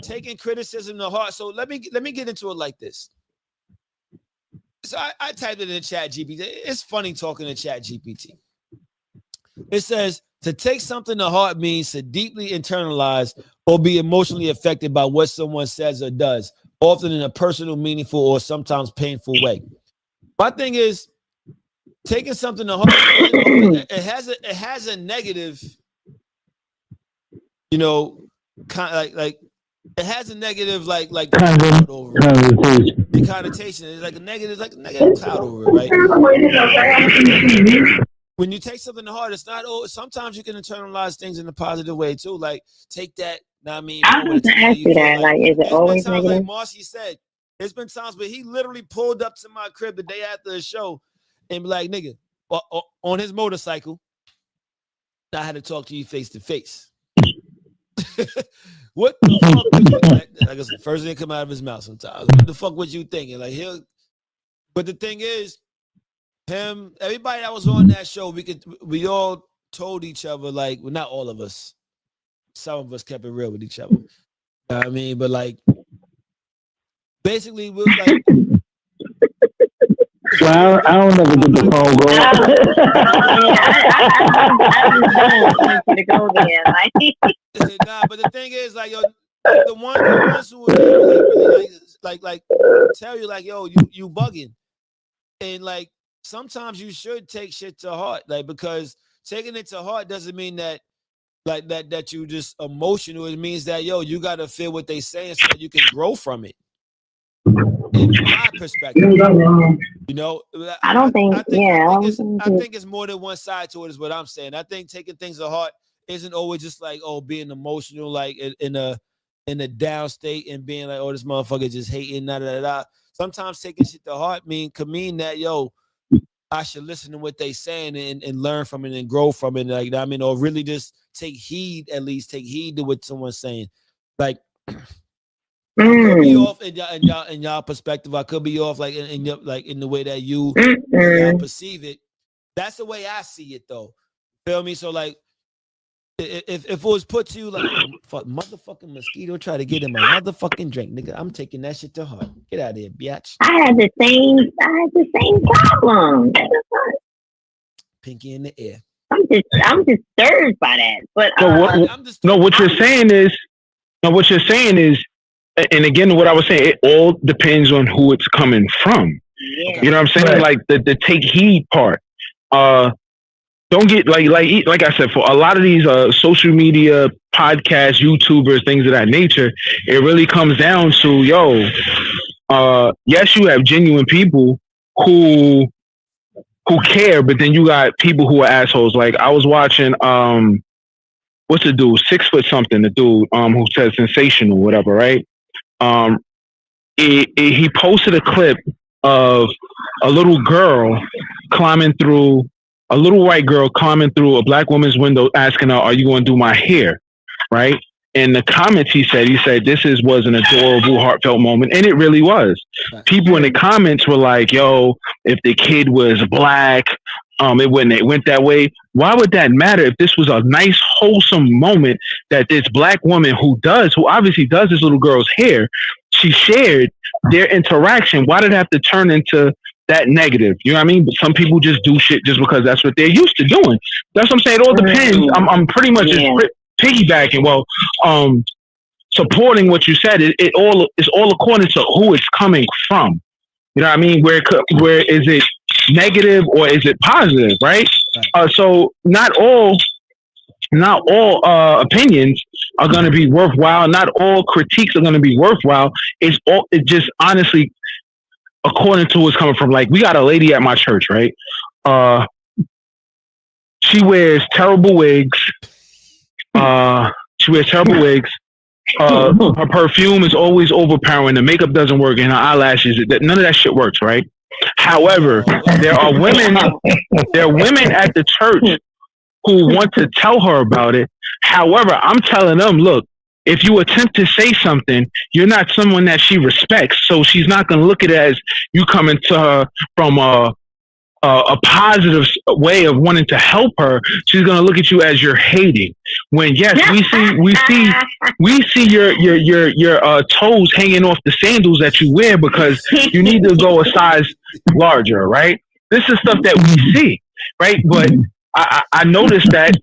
taking criticism to heart. So let me get into it like this. So I typed it in Chat GPT. It's funny talking to Chat GPT. It says to take something to heart means to deeply internalize or be emotionally affected by what someone says or does, often in a personal, meaningful, or sometimes painful way. My thing is taking something to heart. It has a negative, you know, kind of like it has a negative like cloud over it. The connotation is like a negative cloud over it, right? When you take something to heart, it's not. Oh, sometimes you can internalize things in a positive way too. Like take that. I mean, I was gonna ask you that. Like, is it always negative? Like Marcy said, there's been times where he literally pulled up to my crib the day after the show and be like, "Nigga," on his motorcycle. I had to talk to you face to face. What the fuck would you, like I guess the first thing that come out of his mouth sometimes. What the fuck was you thinking? Like but the thing is, everybody that was on that show, we all told each other, like, well, not all of us. Some of us kept it real with each other. You know what I mean? But like basically we was like well, I don't never get the phone going. I to go there. Nah, but the thing is, like, yo, the ones who really like tell you, like, yo, you bugging, and like sometimes you should take shit to heart, like, because taking it to heart doesn't mean that like that you just emotional. It means that, yo, you gotta feel what they saying so that you can grow from it. In my perspective, you know, I don't think. I think it's more than one side to it, is what I'm saying. I think taking things to heart isn't always just like, oh, being emotional, like in a down state and being like, oh, this motherfucker just hating, da da da. Sometimes taking shit to heart could mean that, yo, I should listen to what they saying and learn from it and grow from it, like, I mean, or really just take heed to what someone's saying, like. I could be off in y'all perspective. I could be off like in the way that y'all perceive it. That's the way I see it, though. Feel me? So like, if it was put to you like, fuck, motherfucking mosquito try to get in my motherfucking drink, nigga, I'm taking that shit to heart. Get out of here, bitch. I had the same problem. Pinky in the air. I'm disturbed by that. But what you're saying is, and again, what I was saying, it all depends on who it's coming from. Yeah. You know what I'm saying? Like the take heed part. Don't get like I said, for a lot of these social media podcasts, YouTubers, things of that nature, it really comes down to yes, you have genuine people who care, but then you got people who are assholes. Like I was watching what's the dude, 6 foot something, the dude who says sensational, whatever, right? He posted a clip of a little white girl climbing through a black woman's window, asking her, "Are you going to do my hair?" Right? In the comments, he said, "This was an adorable, heartfelt moment," and it really was. People in the comments were like, "Yo, if the kid was black, it went that way. Why would that matter if this was a nice, wholesome moment that this black woman who obviously does this little girl's hair, she shared their interaction? Why did it have to turn into that negative?" You know what I mean? But some people just do shit just because that's what they're used to doing. That's what I'm saying. It all depends. I'm pretty much just piggybacking. Well, supporting what you said. It all is all according to who it's coming from. You know what I mean? Where is it negative or is it positive? Right. So not all opinions are going to be worthwhile. Not all critiques are going to be worthwhile. It just honestly, according to what's coming from. Like, we got a lady at my church, right? She wears terrible wigs. Her perfume is always overpowering. The makeup doesn't work, and her eyelashes. None of that shit works, right? However, there are women at the church who want to tell her about it. However, I'm telling them, look, if you attempt to say something, you're not someone that she respects. So she's not going to look at it as you coming to her from a positive way of wanting to help her. She's going to look at you as you're hating. When yes, we see your toes hanging off the sandals that you wear because you need to go a size larger, right? This is stuff that we see, right? But I noticed that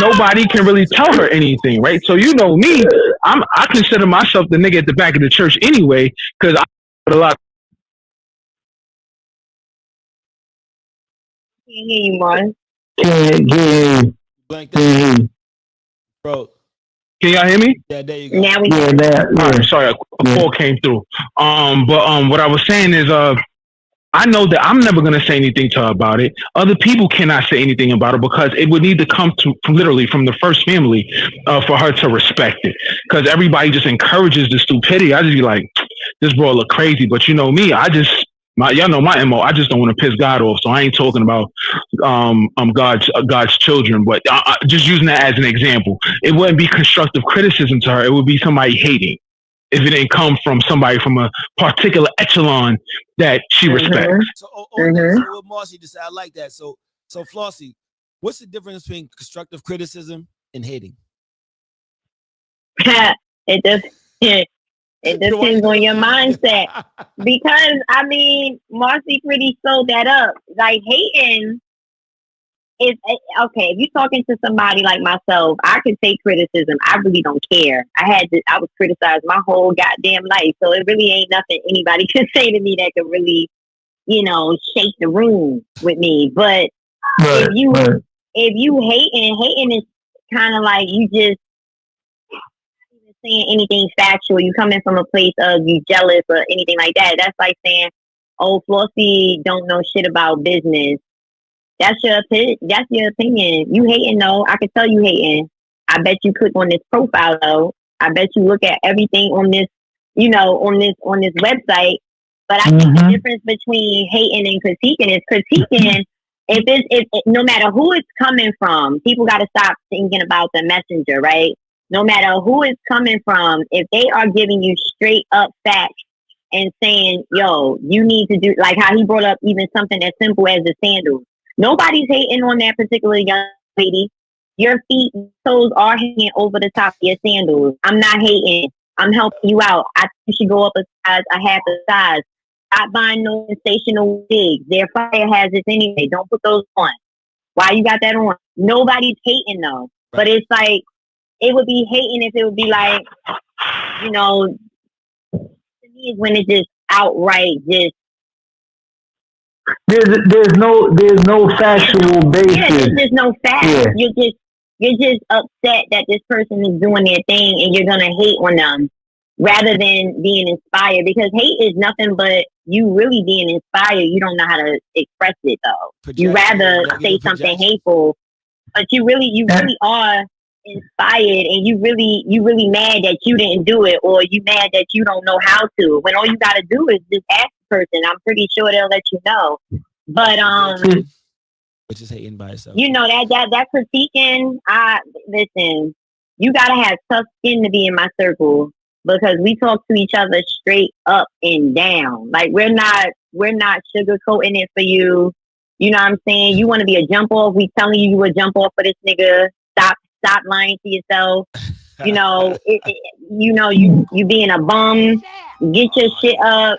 nobody can really tell her anything, right? So you know me, I consider myself the nigga at the back of the church anyway, because I put a lot. Can't hear you, Martin. Blank that. Bro. Can y'all hear me? Yeah, there you go. Now we can. All right, sorry, a call came through. But what I was saying is, I know that I'm never going to say anything to her about it. Other people cannot say anything about it because it would need to come literally from the first family for her to respect it. Because everybody just encourages the stupidity. I just be like, this bro look crazy. But you know me, y'all know my MO. I just don't want to piss God off. So I ain't talking about God's children. But just using that as an example, it wouldn't be constructive criticism to her. It would be somebody hating. If it didn't come from somebody from a particular echelon that she respects. So, so what Marcy just said, I like that. So Flossie, what's the difference between constructive criticism and hating? It depends on your mindset. Because I mean, Marcy pretty sold that up. Like, hating is okay. If you're talking to somebody like myself, I can take criticism. I really don't care. I was criticized my whole goddamn life, so it really ain't nothing anybody can say to me that could really, shake the room with me. But if you hating is kind of like you just not even saying anything factual. You coming from a place of you jealous or anything like that. That's like saying, "Oh, Flossie don't know shit about business." That's your opinion. You hating though. I can tell you hating. I bet you click on this profile though. I bet you look at everything on this, on this website. But I think the difference between hating and critiquing is critiquing. If no matter who it's coming from, people got to stop thinking about the messenger, right? no matter who it's coming from, if they are giving you straight up facts and saying, yo, you need to do, like how he brought up even something as simple as the sandals. Nobody's hating on that particular young lady. Your feet, toes are hanging over the top of your sandals. I'm not hating. I'm helping you out. I think you should go up a size, a half a size. Stop buying no sensational wigs. They're fire hazards anyway. Don't put those on. Why you got that on? Nobody's hating though. But it's like, it would be hating if it would be like, you know, to me is when it's just outright just there's no factual basis. Yeah, there's just no fact. Yeah. You're just upset that this person is doing their thing and you're gonna hate on them rather than being inspired, because hate is nothing but you really being inspired. You don't know how to express it though. You rather say something hateful, but you really are inspired, and you really mad that you didn't do it, or you mad that you don't know how to, when all you got to do is just ask the person. I'm pretty sure they'll let you know. But which is hating by itself. You know, that critiquing, listen, you gotta have tough skin to be in my circle, because we talk to each other straight up and down. Like we're not sugarcoating it for you. You know what I'm saying? You want to be a jump off, we telling you would jump off for this nigga. Stop lying to yourself. You know, you being a bum. Get your shit up.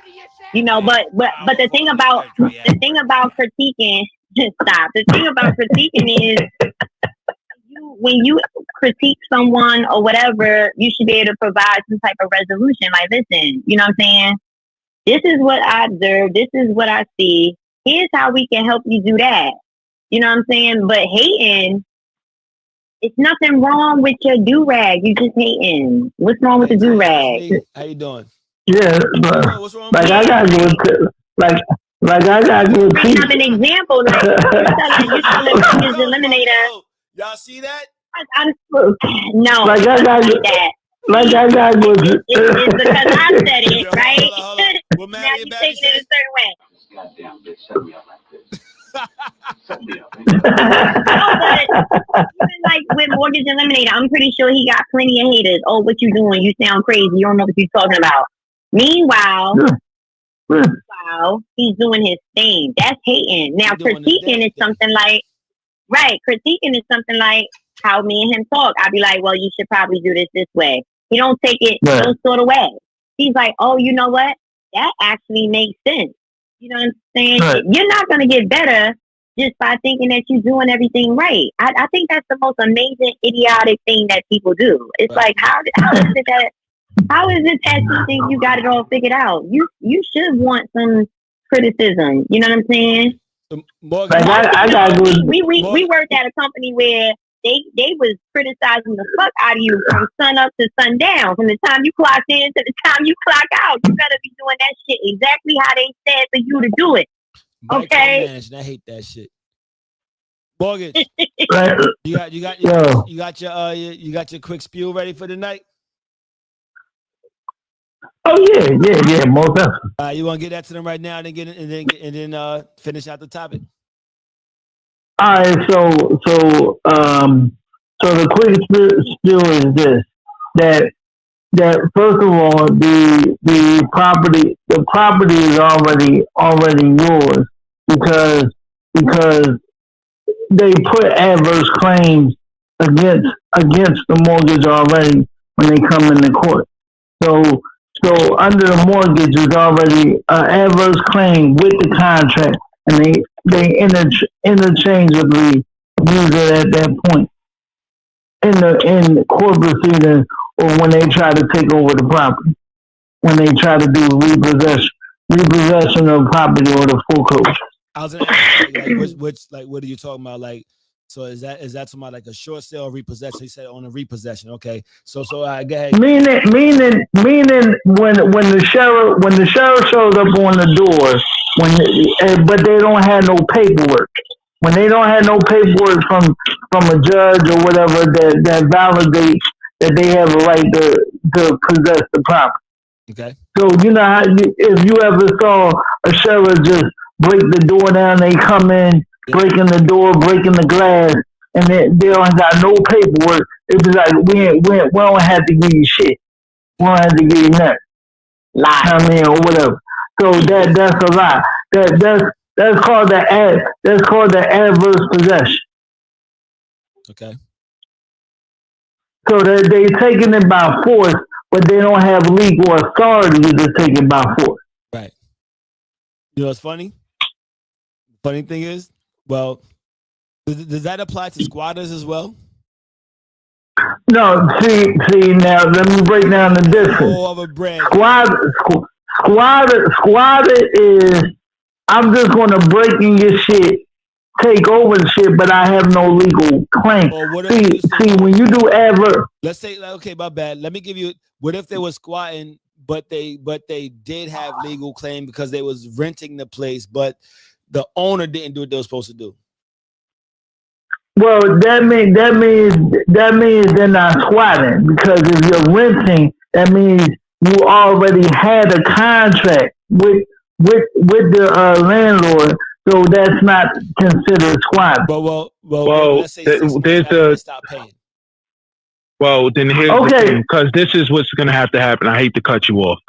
You know, but the thing about critiquing, stop. The thing about critiquing is, when you critique someone or whatever, you should be able to provide some type of resolution. Like, listen, you know what I'm saying? This is what I observe. This is what I see. Here's how we can help you do that. You know what I'm saying? But hating, it's nothing wrong with your do-rag. You just hating. What's wrong with the do-rag? How you doing? Yeah, what's wrong? Like I got good, like I got good. Bring up an example. Like you selling Fingers Eliminator. Y'all see that? No, like I got that. Like I got good. It's because I said it, right? Hold on. Well, now you taking it a certain way. Goddamn bitch, set me up like this. Set me up. Even like with Mortgage Eliminator, I'm pretty sure he got plenty of haters. Oh, what you doing? You sound crazy. You don't know what you're talking about. Meanwhile, he's doing his thing. That's hating. Now, critiquing is something like, critiquing is something like how me and him talk. I'd be like, well, you should probably do this way. He don't take it those sort of way. He's like, oh, you know what? That actually makes sense. You know what I'm saying? Right. You're not going to get better just by thinking that you're doing everything right. I think that's the most amazing, idiotic thing that people do. It's like, how is it that you think you got it all figured out? You should want some criticism. You know what I'm saying? Morgan, we worked at a company where they was criticizing the fuck out of you from sun up to sundown. From the time you clock in to the time you clock out, you better be doing that shit exactly how they said for you to do it. Okay. I hate that shit. Morgan, you got your quick spiel ready for the night? Oh yeah, most definitely. You want to get that to them right now, and then finish out the topic. All right, so the quick spiel is this: that first of all, the property is already yours because they put adverse claims against the mortgage already when they come into court. So under the mortgage is already an adverse claim with the contract, and they interchangeably use it at that point in the court proceeding, or when they try to take over the property, when they try to do repossession of property or the foreclosure. I was gonna ask, what are you talking about? Like, so is that talking about like a short sale or repossession? He said on a repossession. Okay, so go ahead. Meaning when the sheriff shows up on the door, but they don't have no paperwork. When they don't have no paperwork from a judge or whatever that validates that they have a right to possess the property. Okay. So you know how if you ever saw a sheriff just break the door down, they come in, breaking the door, breaking the glass, and they don't got no paperwork. It was like we don't have to give you shit. We don't have to give you nothing. I mean, or whatever. So that's a lie. That's called the adverse possession. Okay. So they taking it by force, but they don't have legal authority to take it by force. Right. You know what's funny? Funny thing is, well, does that apply to squatters as well? No, see now. Let me break down the difference. Oh, of a brand. Squatter is I'm just gonna break in your shit, take over the shit, but I have no legal claim. See, when you do adverse. Let's say, okay, my bad. Let me give you. What if they were squatting, but they did have legal claim because they was renting the place, but the owner didn't do what they were supposed to do? Well, that means they're not squatting, because if you're renting, that means you already had a contract with the landlord, so that's not considered squatting. Well, Well, let's say 6 months there's after a they stop paying. Well, then here's the thing, because this is what's going to have to happen. I hate to cut you off.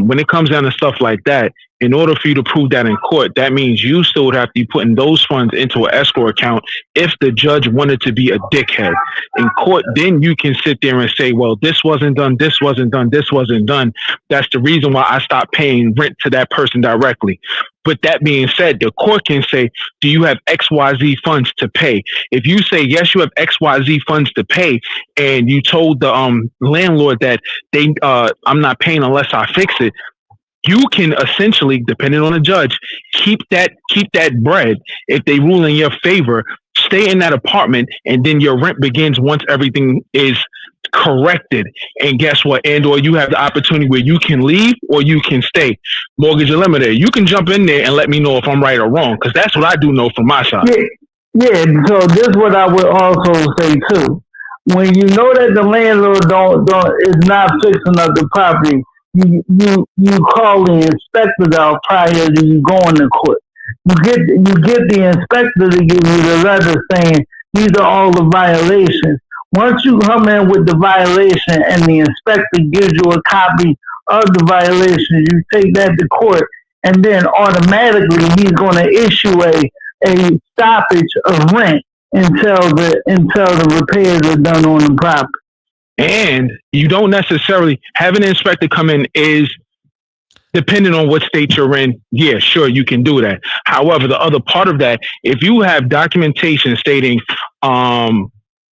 When it comes down to stuff like that, in order for you to prove that in court, that means you still would have to be putting those funds into an escrow account if the judge wanted to be a dickhead. In court, then you can sit there and say, well, this wasn't done, this wasn't done, this wasn't done. That's the reason why I stopped paying rent to that person directly. But that being said, the court can say, do you have XYZ funds to pay? If you say, yes, you have XYZ funds to pay, and you told the landlord that I'm not paying unless I fix it, you can essentially, depending on the judge, keep that bread. If they rule in your favor, stay in that apartment, and then your rent begins once everything is corrected. And guess what? And or you have the opportunity where you can leave or you can stay. Mortgage eliminator, you can jump in there and let me know if I'm right or wrong, because that's what I do know from my side. Yeah. So this is what I would also say too. When you know that the landlord is not fixing up the property, you call the inspector out prior to you going to court. You get the inspector to give you the letter saying these are all the violations. Once you come in with the violation and the inspector gives you a copy of the violation, you take that to court, and then automatically he's going to issue a stoppage of rent until the repairs are done on the property. And you don't necessarily have an inspector come in is depending on what state you're in. Yeah, sure, you can do that. However, the other part of that, if you have documentation stating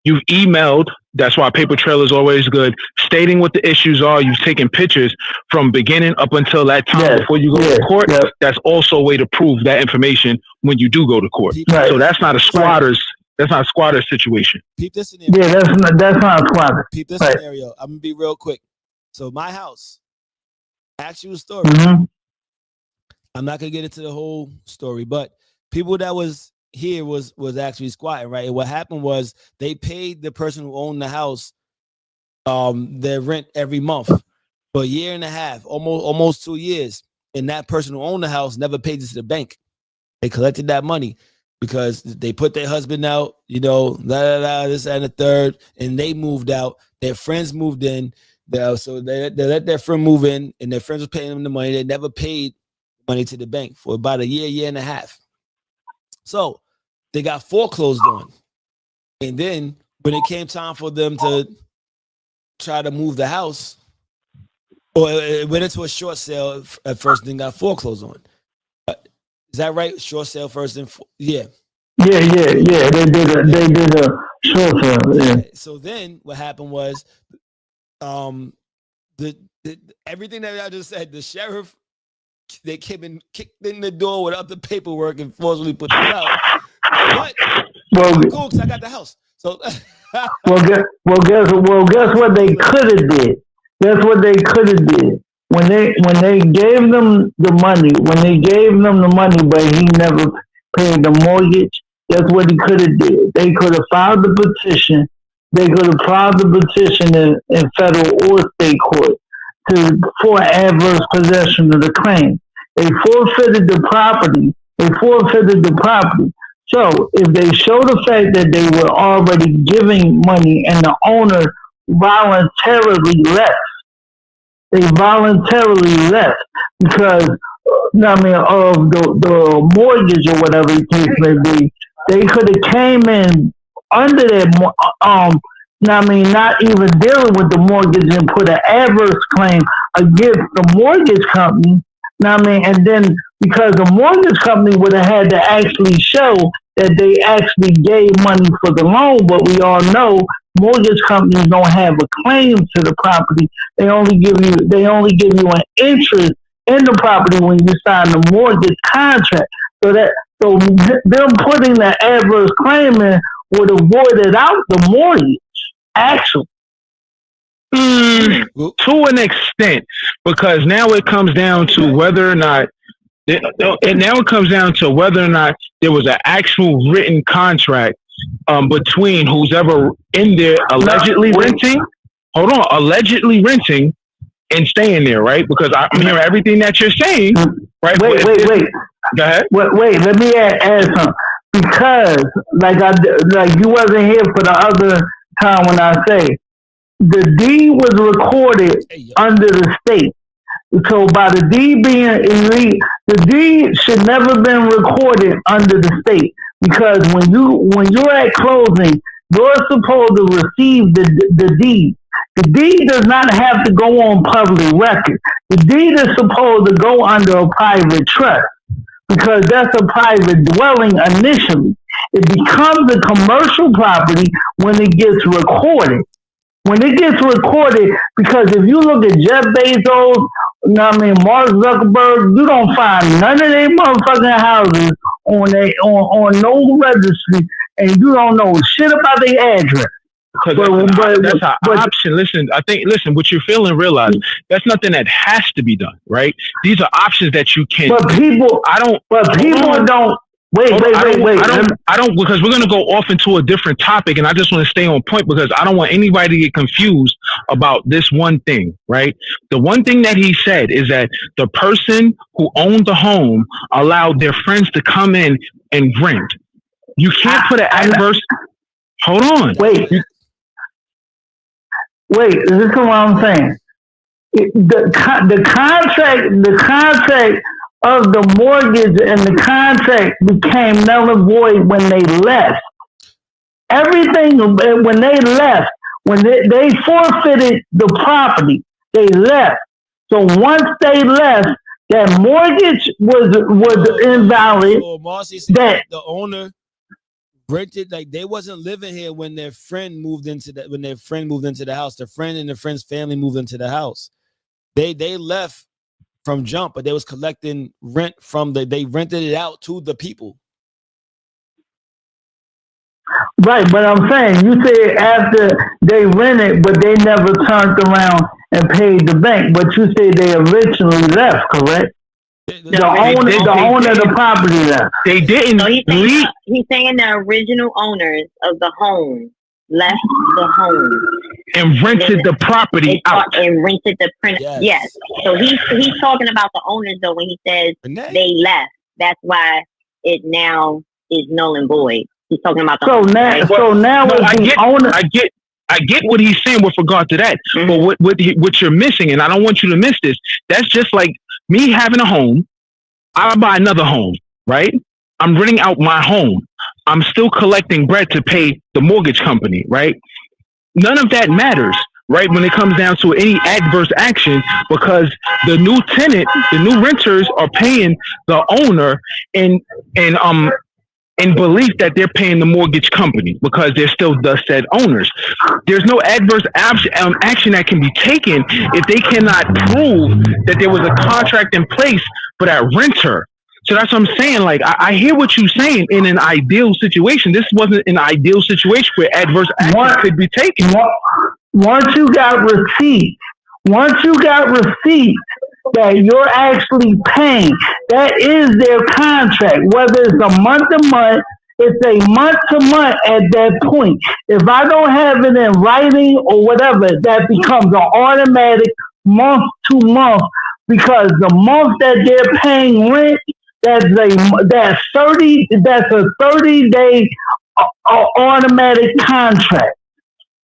you've emailed, that's why paper trail is always good, stating what the issues are, you've taken pictures from beginning up until that time before you go to court, that's also a way to prove that information when you do go to court. Right. So that's not a squatter's That's not a squatter situation. Peep this scenario. Yeah, that's not a squatter. Peep this scenario. I'm gonna be real quick. So my house, actual story. Mm-hmm. I'm not gonna get into the whole story, but people that was here was actually squatting, right? And what happened was they paid the person who owned the house their rent every month for a year and a half, almost 2 years. And that person who owned the house never paid it to the bank. They collected that money because they put their husband out, this and the third, and they moved out. Their friends moved in. So they let their friend move in, and their friends were paying them the money. They never paid money to the bank for about a year and a half. So they got foreclosed on. And then when it came time for them to try to move the house, or it went into a short sale at first, then got foreclosed on. Is that right? Short sale first, yeah. Yeah. They did a short sale. Yeah. So then what happened was, the everything that I just said, the sheriff, they came and kicked in the door without the paperwork and forcibly put them out. But cool, because I got the house. So guess what they could have did. That's what they could have did. When they gave them the money, but he never paid the mortgage. That's what he could have did. They could have filed the petition. They could have filed the petition in federal or state court for adverse possession of the claim. They forfeited the property. So if they show the fact that they were already giving money and the owner voluntarily left, they voluntarily left because I mean, of the mortgage or whatever the case may be, they could have came in under that, I mean, not even dealing with the mortgage and put an adverse claim against the mortgage company. I mean, and then because the mortgage company would have had to actually show that they actually gave money for the loan, but we all know mortgage companies don't have a claim to the property. They only give you an interest in the property when you sign the mortgage contract. So them putting the adverse claim in would have voided out the mortgage. Actually, To an extent, because now it comes down to whether or not there was an actual written contract between who's ever in there allegedly renting. Hold on, allegedly renting and staying there, right? Because I'm hearing everything that you're saying, right? Wait. Go ahead. Wait. Let me add something because, like you wasn't here for the other time when I say the deed was recorded under the state. So by the deed being elite, the deed should never been recorded under the state because when you're at closing, you're supposed to receive the deed. The deed does not have to go on public record. The deed is supposed to go under a private trust because that's a private dwelling initially. It becomes a commercial property when it gets recorded. When it gets recorded, because if you look at Jeff Bezos, Mark Zuckerberg, you don't find none of their motherfucking houses on no registry, and you don't know shit about their address. Because that's an option. Listen, what you're feeling, realize that's nothing that has to be done, right? These are options that you can. But people don't. Wait. I don't, because we're going to go off into a different topic, and I just want to stay on point because I don't want anybody to get confused about this one thing, right? The one thing that he said is that the person who owned the home allowed their friends to come in and rent. You can't put an adverse. Hold on. Wait. This is what I'm saying. The contract of the mortgage and the contract became null and void when they left. Everything when they left, when they forfeited the property, they left. So once they left, that mortgage was invalid. So Marcy said that the owner rented, like they wasn't living here when their friend moved into the house. Their friend and their friend's family moved into the house. They left from jump, but they was collecting rent they rented it out to the people. Right, but I'm saying you said after they rented, but they never turned around and paid the bank. But you said they originally left, correct? The owner of the property left. They didn't. So he's saying the original owners of the home left the home and rented the property out and rented the print. Yes. So he's talking about the owners though when he says they left. That's why it now is null and void. He's talking about the owners, I get what he's saying with regard to that. Mm-hmm. But what you're missing, and I don't want you to miss this, that's just like me having a home. I buy another home, right? I'm renting out my home. I'm still collecting bread to pay the mortgage company, right? None of that matters, right? When it comes down to any adverse action, because the new tenant, the new renters are paying the owner in belief that they're paying the mortgage company because they're still the said owners. There's no adverse action that can be taken if they cannot prove that there was a contract in place for that renter. So that's what I'm saying. Like, I hear what you're saying in an ideal situation. This wasn't an ideal situation where adverse action could be taken. Once you got receipts that you're actually paying, that is their contract. Whether it's a month to month, it's a month to month at that point. If I don't have it in writing or whatever, that becomes an automatic month to month because the month that they're paying rent, That's a 30-day automatic contract.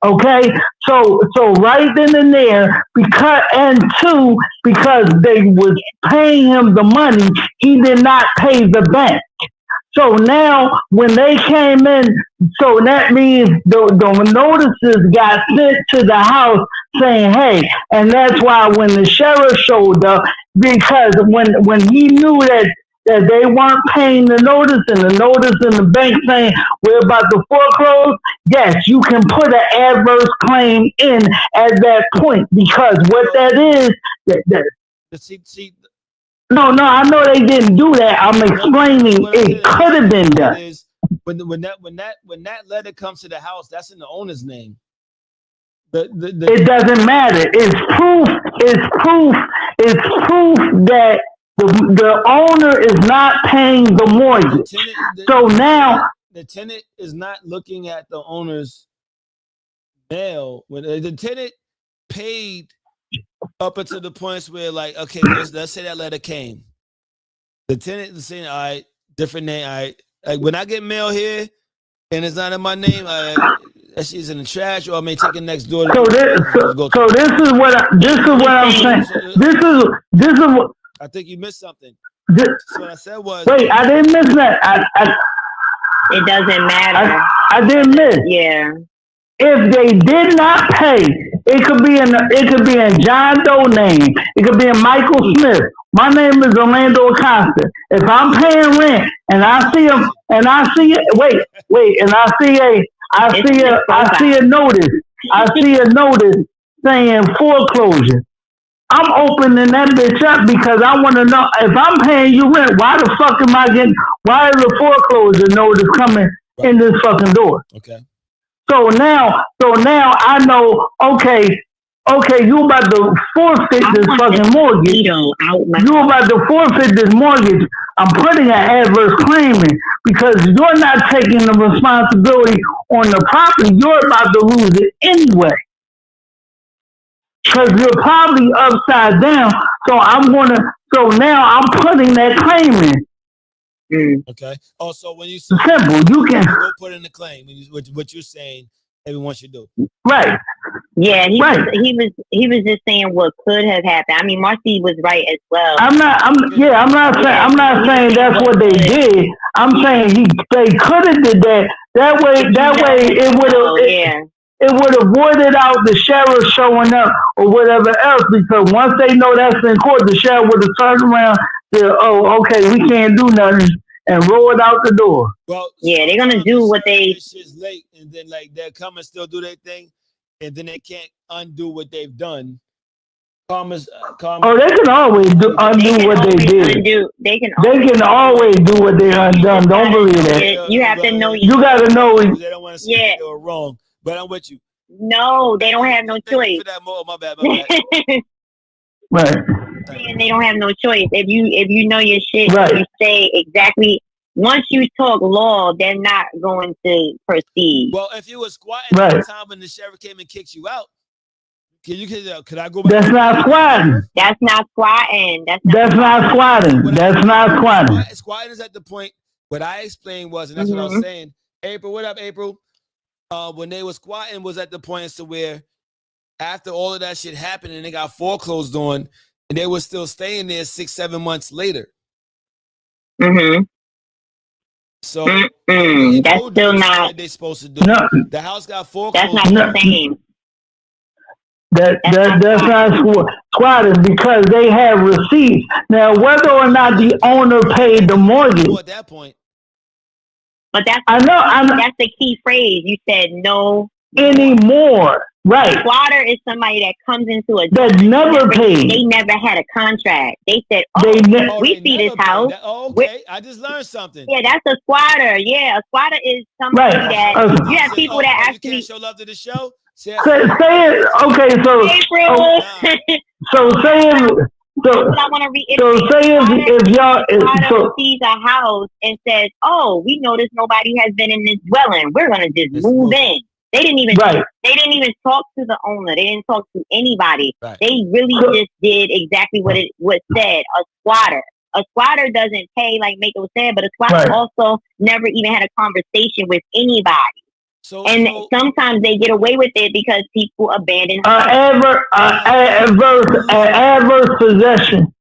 Okay, so right then and there, because they was paying him the money, he did not pay the bank. So now, when they came in, so that means the notices got sent to the house saying, "Hey," and that's why when the sheriff showed up, because when he knew that they weren't paying the notice, and the notice in the bank saying we're about to foreclose, yes, you can put an adverse claim in at that point, because what that is, See, no, I know they didn't do that. I'm explaining it could have been done. Is when that letter comes to the house, that's in the owner's name. It doesn't matter. It's proof. It's proof that the owner is not paying the mortgage. So now the tenant is not looking at the owner's mail. When the tenant paid up until the points where, like, okay, let's say that letter came. The tenant is saying, all right, different name. All right, like when I get mail here and it's not in my name, that shit's in the trash, or I may take it next door. So this is what I'm saying. This is what I think you missed something. So what I said was, wait, I didn't miss that. It doesn't matter. I didn't miss. Yeah. If they did not pay, it could be in John Doe name. It could be in Michael Smith. My name is Orlando Acosta. If I'm paying rent and I see a and I see a notice. I see a notice saying foreclosure. I'm opening that bitch up because I want to know, if I'm paying you rent, why the fuck am I getting? Why is the foreclosure notice coming in this fucking door? Okay. So now I know, okay, you about to forfeit this fucking mortgage. You about to forfeit this mortgage. I'm putting an adverse claim in because you're not taking the responsibility on the property. You're about to lose it anyway. Because you're probably upside down. So now I'm putting that claim in. Okay. Oh, so when you say simple, you can go put in the claim. What you're saying, everyone should do. Right. Yeah, he was just saying what could have happened. I mean, Marcy was right as well. I'm not saying that's what they did. I'm saying they could have did that. That way it would have voided out the sheriff showing up or whatever else, because once they know that's in court, the sheriff would have turned around and said, "Oh, okay, we can't do nothing," and roll it out the door. Well, yeah, they're gonna do what they. This shit's late, and then like they'll come and still do their thing, and then they can't undo what they've done. Oh, they can always undo what they did. They can always do what they undone. Don't believe that. You have to know. You got to know. They don't want to say they were wrong, but I'm with you. No, they don't have no choice. For that my bad. Right. And they don't have no choice. If you know your shit, right. You say exactly. Once you talk law, they're not going to proceed. Well, if you were squatting at the time when the sheriff came and kicked you out, could I go back? That's not squatting. That's not squatting. That's not squatting. That's not squatting. Squatting is at the point. What I explained was, and that's what I was saying. April, what up, April? When they were squatting was at the point to where after all of that shit happened and they got foreclosed on, and they were still staying there 6-7 months later. Mm-hmm. So that's still not what they're supposed to do. No. The house got foreclosed. That's not the same. That's not squatting because they have receipts. Now, whether or not the owner paid the mortgage at that point. But that's the key phrase. You said no anymore. Right. A squatter is somebody that comes into a that never paid. They never had a contract. They said, we see this house. Okay, I just learned something. Yeah, that's a squatter. Yeah, a squatter is somebody that you have people that actually you can't show love to the show. Say it. Okay, so say it. I want to reiterate. If y'all sees a house and says, "Oh, we noticed nobody has been in this dwelling. We're gonna just move in." They didn't even. Right. They didn't even talk to the owner. They didn't talk to anybody. Right. They really just did exactly what said. A squatter. a squatter doesn't pay, like Mako said, but a squatter also never even had a conversation with anybody. And sometimes they get away with it because people abandon adverse possession.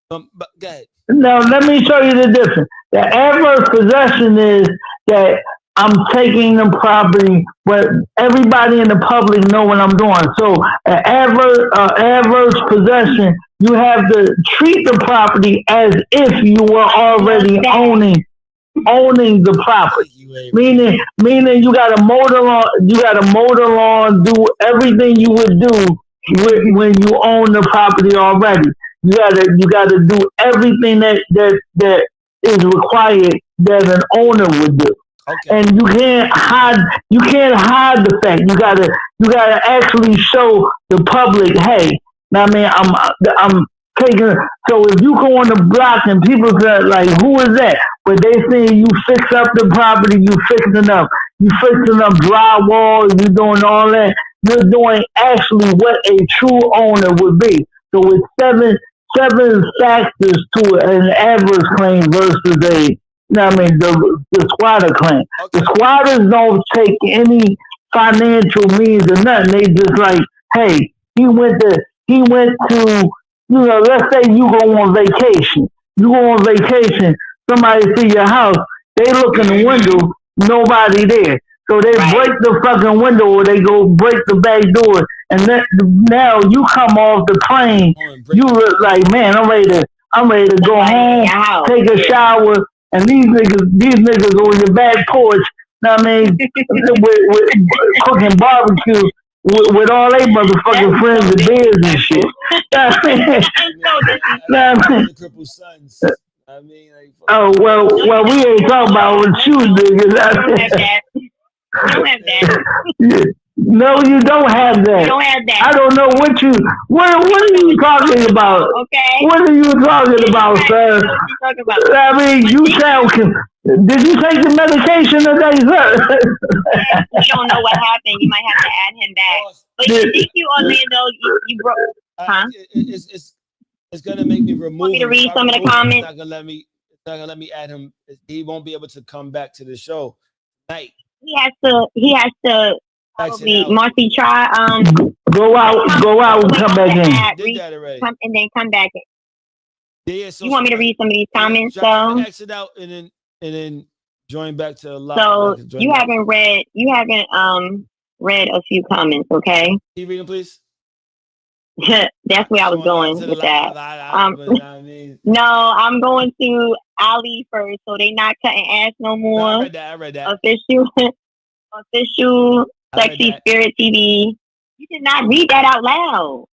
But go ahead. Now, let me show you the difference. The adverse possession is that I'm taking the property, but everybody in the public know what I'm doing. So, an adverse possession, you have to treat the property as if you were already owning the property. Meaning you gotta mow the lawn, do everything you would do when you own the property already. You gotta do everything that is required that an owner would do. Okay. And you can't hide the fact. You gotta actually show the public, hey, now I mean I'm taking. So if you go on the block and people say like, who is that? But they saying you fix up the property, you fixing up drywall, you doing all that. You're doing actually what a true owner would be. So it's seven factors to an adverse claim versus the squatter claim. Okay. The squatters don't take any financial means or nothing. They just like, hey, he went to, let's say you go on vacation. Somebody see your house, they look in the window, nobody there. So they break the fucking window or they go break the back door. And then now you come off the plane, you look like, man, I'm ready to go home, take a shower, and these niggas on your back porch, know what I mean, with cooking barbecue with all they motherfucking friends and beers and shit. Oh well, we ain't talking about what you niggas. No, you don't have that. You don't have that. I don't know what are you talking about? Okay. What are you talking about, sir? What you talking about? I mean, you sound. Did you take the medication today, sir? You don't know what happened. You might have to add him back. But you think you Orlando, you broke? Huh? It's gonna make me remove. Want me to read some of the comments? It's not gonna let me add him. He won't be able to come back to the show tonight. He has to. Probably, Marcy, try go out and come back in. Did that already. And then come back in. Yeah. So you want me to read some of these comments? So exit out and then join back to a live. So you haven't read a few comments, okay? Can you read them, please? That's where I was going with that. No, I'm going to Ali first, so they not cutting ass no more. No, I read that. Official Sexy Spirit TV. You did not read that out loud.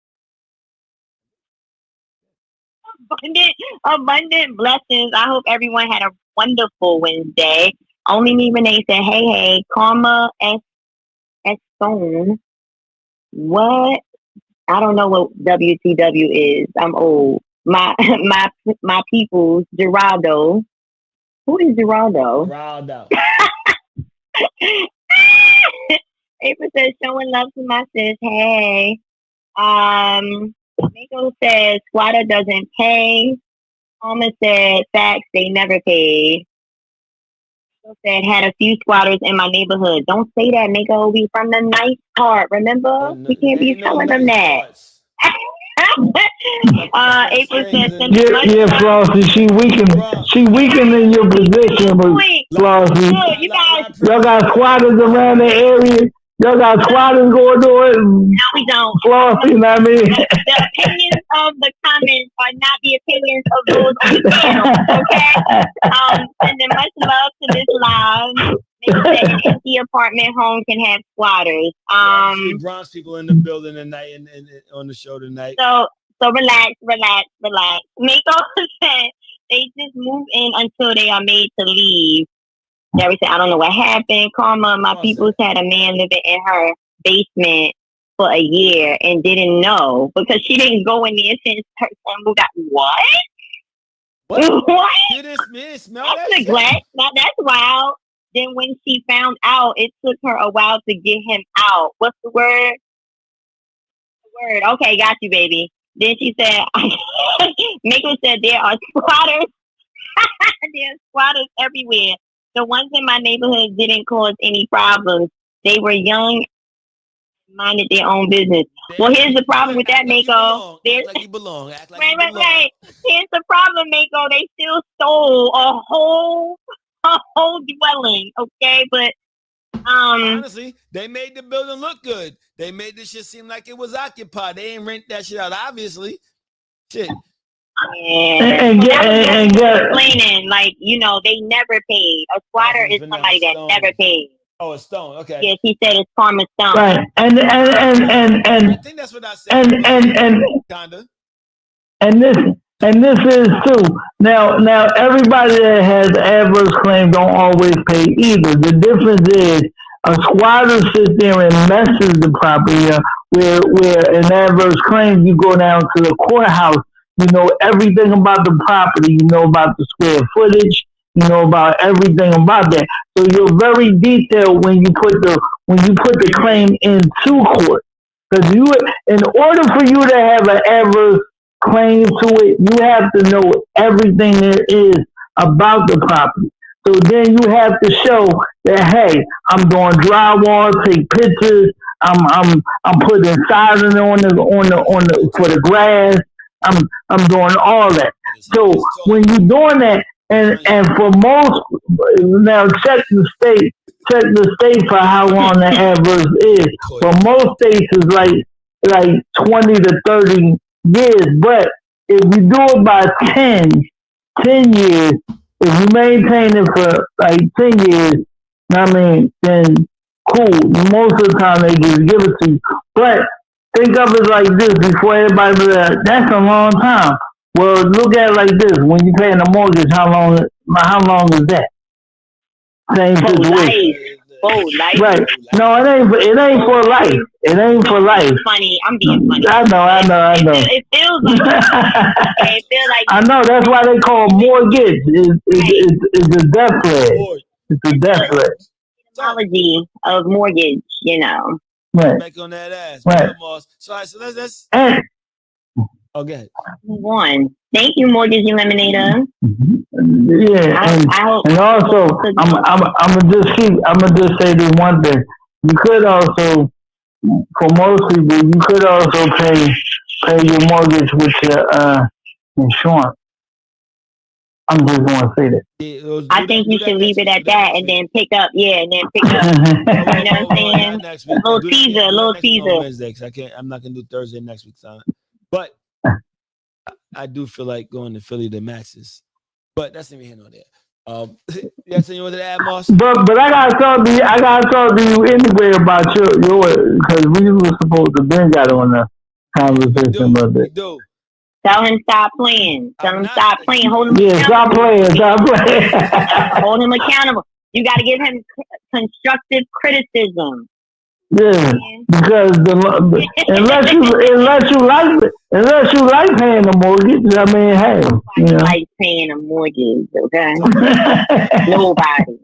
Abundant blessings. I hope everyone had a wonderful Wednesday. Only me, Renee said, hey, Karma S Stone. What? I don't know what WTW is. I'm old. My people's Geraldo. Who is Geraldo? Geraldo. April says, showing love to my sis. Hey. Miko says, squatter doesn't pay. Alma said, facts, they never paid. Miko said, had a few squatters in my neighborhood. Don't say that, Miko. We from the nice part, remember? We can't be telling them that. April says, yeah, Flossie, she weakened in your position, but Flossie, y'all got squatters around the area. Y'all got squatters going on it. No, we don't. Flossie, you know what I mean? The opinions of the comments are not the opinions of those on the channel, okay? Sending much love to this live. An empty apartment home can have squatters. Bronx people in the building tonight and on the show tonight. So relax. Mako said they just move in until they are made to leave. Jerry said, I don't know what happened. Karma, my people's had a man living in her basement for a year and didn't know because she didn't go in there since her son moved out. What? Did smell that's that? Neglect. Now that's wild. Then when she found out, it took her a while to get him out. What's the word? Okay, got you, baby. Then she said, Mako said there are squatters. There are squatters everywhere. The ones in my neighborhood didn't cause any problems. They were young, minded their own business. Well, here's the problem with that, Mako. Act like you belong. Act like Right, you right, belong. right. Here's the problem, Mako. They still stole a whole dwelling. Okay, but honestly, they made the building look good. They made this shit seem like it was occupied. They ain't rent that shit out, obviously. Shit. Yeah. And explaining, like, you know, they never paid. A squatter is somebody that never paid. Oh, a stone. Okay. Yes, he said it's karma stone. Right. And I think that's what I said. And kinda. And this is too. Now everybody that has adverse claim don't always pay either. The difference is a squatter sits there and messes the property up, where an adverse claim you go down to the courthouse. You know everything about the property. You know about the square footage. You know about everything about that. So you're very detailed when you put the claim into court. Because in order for you to have an adverse claim to it, you have to know everything there is about the property. So then you have to show that, hey, I'm doing drywall, take pictures, I'm putting siding on the for the grass, I'm doing all that. So when you're doing that, and for most, now check the state for how long the adverse is. For most states is like 20 to 30 years, but if you do it by 10 years, if you maintain it for like 10 years, I mean, then cool. Most of the time they just give it to you. But think of it like this before everybody be like, that's a long time. Well, look at it like this. When you're paying a mortgage, how long is that? Same situation. Life. Right. No, it ain't for life. It ain't for life. I'm being funny. I know. It feels like it feels like I know, that's why they call mortgage. It's a death threat. It's a death threat. Etymology of mortgage, you know. Right. Back on that ass. Right. So let's okay. One. Thank you, Mortgage Eliminator. Yeah, and also I'm gonna just say this one thing. You could also, for most people, you could also pay your mortgage with your insurance. I'm just gonna say that. I think you should leave it at that and then pick up. Yeah, and then pick up. You know what I'm saying? A little teaser. Wednesday, because I'm not gonna do Thursday next week, son. But I do feel like going to Philly to Max's. But that's neither here nor there. You got something you want to add, Moss? But I gotta talk to you anyway about your because we were supposed to been got on the conversation about that. Do. Tell him stop playing. Tell him stop playing. Hold him accountable. Stop playing. Hold him accountable. You got to give him constructive criticism. Yeah, because unless you like paying the mortgage, I mean, hey, nobody likes paying a mortgage, okay? Nobody.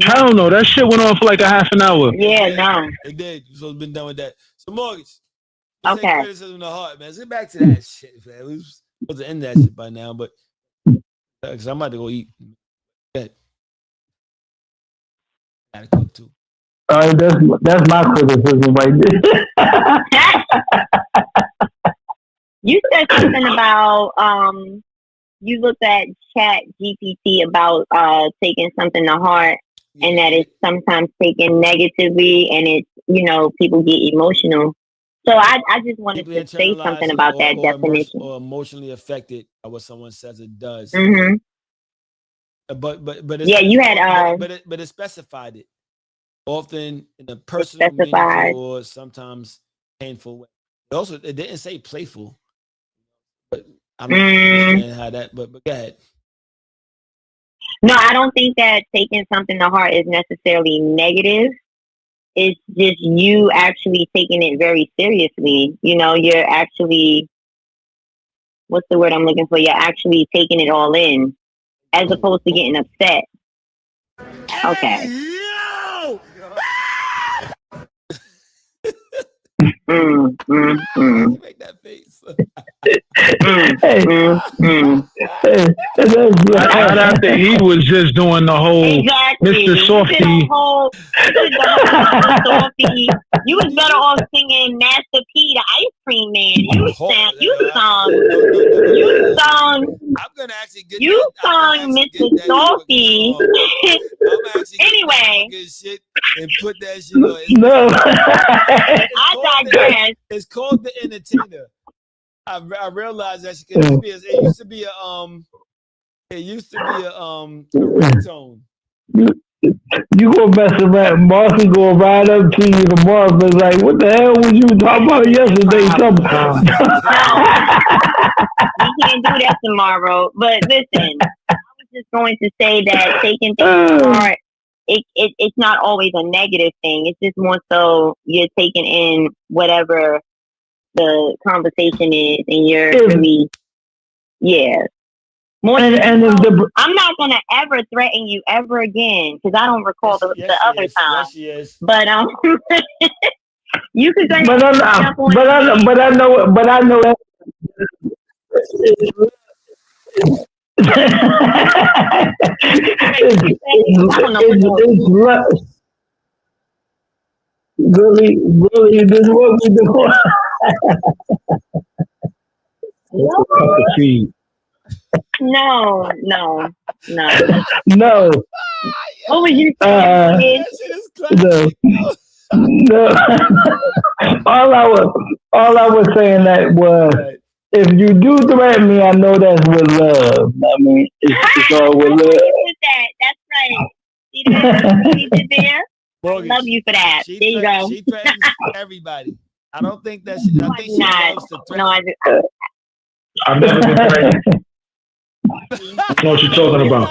I don't know. That shit went on for like a half an hour. Yeah, no. It did. So it's been done with that. So mortgage. Okay. Take criticism to heart, man. Let's get back to that shit, man. We was supposed to end that shit by now, but because I'm about to go eat. Gotta cook too. That's my criticism right there. You said something about you looked at Chat GPT about taking something to heart, and that it's sometimes taken negatively, and it's, you know, people get emotional. So I just wanted to say something about that definition. Or emotionally affected by what someone says it does. Mm-hmm. But it's, yeah, you had but it specified it often in a personal, meaningful, or sometimes painful way. It didn't say playful, but I don't understand how that. But go ahead. No, I don't think that taking something to heart is necessarily negative. It's just you actually taking it very seriously. You know, you're actually, what's the word I'm looking for? You're actually taking it all in, as opposed to getting upset. Okay. You make that face. Right after he was just doing the whole Exactly. Mr. Softy. Mr. Softy. You was better off singing Master P, the ice cream man. I'm gonna actually get you that. sung Mr. Softy. I'm actually Anyway, get shit and put that shit on. No. I digress. It's called The Entertainer. I realized that it used to be a ringtone. You gonna mess around, Marcy gonna ride up to you tomorrow and be like, what the hell was you talking about yesterday? We can't do that tomorrow. But listen, I was just going to say that taking things apart, it's not always a negative thing. It's just more so you're taking in whatever the conversation is, and you're really, More I'm not gonna ever threaten you ever again because I don't recall the other time. Yes, she is. But you could go. But I know that. Really, this is what we do. No. No. What was you saying? No. all I was saying that was, if you do threaten me, I know that's with love. I mean, it's all with love. That's right. See that? You did there? I love you for that. There you go. She threatens everybody. I don't think that she. I think she loves to threaten. No, I've never been threatened. I know what you're talking about.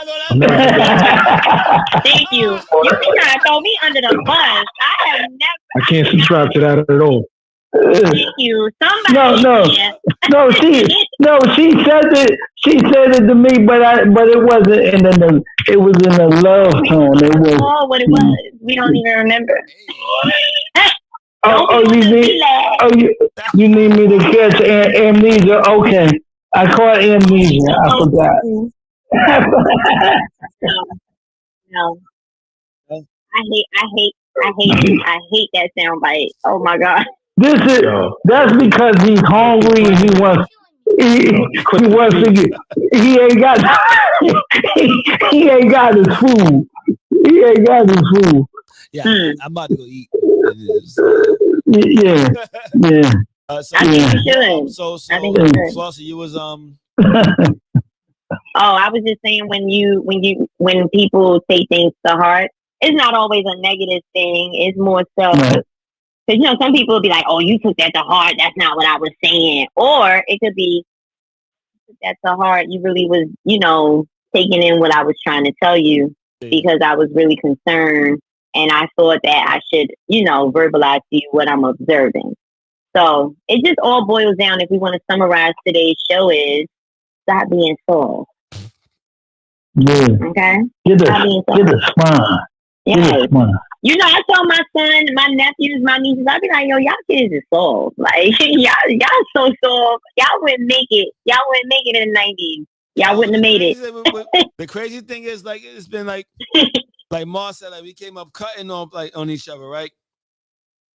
Thank you. You can try to throw me under the bus. I have never. I can't subscribe to that at all. Thank you. Somebody. She said it. She said it to me, but it wasn't it was in a love tone. It was. Oh, what it was. We don't even remember. You need me to catch amnesia? Okay, I caught amnesia. I forgot. No. I hate that sound bite. Oh my god. That's because he's hungry and he wants to get, he ain't got he ain't got his food. He ain't got his food. Yeah, I'm about to go eat. Yeah. I think you should. So Flossie, you was Oh, I was just saying when people take things to heart, it's not always a negative thing. It's more so because some people will be like, "Oh, you took that to heart. That's not what I was saying," or it could be that to heart. You really was, taking in what I was trying to tell you because I was really concerned, and I thought that I should, verbalize to you what I'm observing. So it just all boils down. If we want to summarize today's show, is stop being soft. Yeah. Okay. Get a smile. Yeah. I tell my son, my nephews, my nieces, I be like, yo, y'all kids is soft. Like, y'all so soft. Y'all wouldn't make it. Y'all wouldn't make it in the 90s. Y'all wouldn't have made it. The crazy thing is, like, it's been like Ma said, like, we came up cutting on each other, right?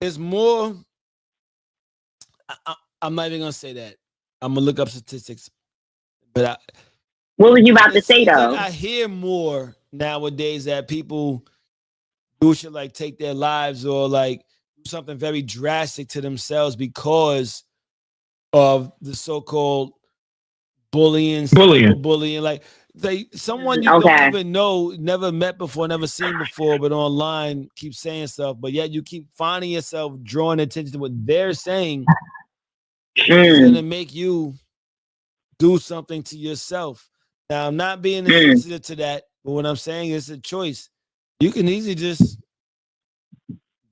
It's more. I'm not even gonna say that. I'm gonna look up statistics, but what were you about to say though? Like I hear more nowadays that people do shit like take their lives or like do something very drastic to themselves because of the so-called bullying. Like someone you don't even know, never met before, never seen before, but online keep saying stuff, but yet you keep finding yourself drawing attention to what they're saying. It's gonna make you do something to yourself. Now, I'm not being sensitive to that, but what I'm saying is a choice. You can easily just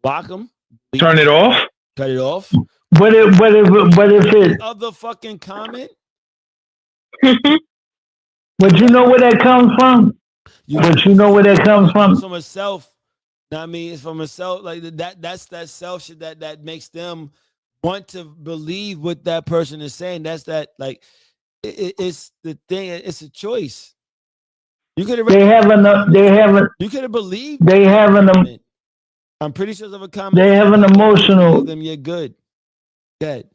block them, turn it off, cut it off. But if it other fucking comment. But you know where that comes from. You know where that comes from. It's from a self. I mean, it's from a self like that. That's that self shit that makes them want to believe what that person is saying. That's that. Like, it's the thing. It's a choice. You could have. They haven't. You could have believed. They haven't. I'm pretty sure of a comment. They have an emotional. Them, you're good. Good.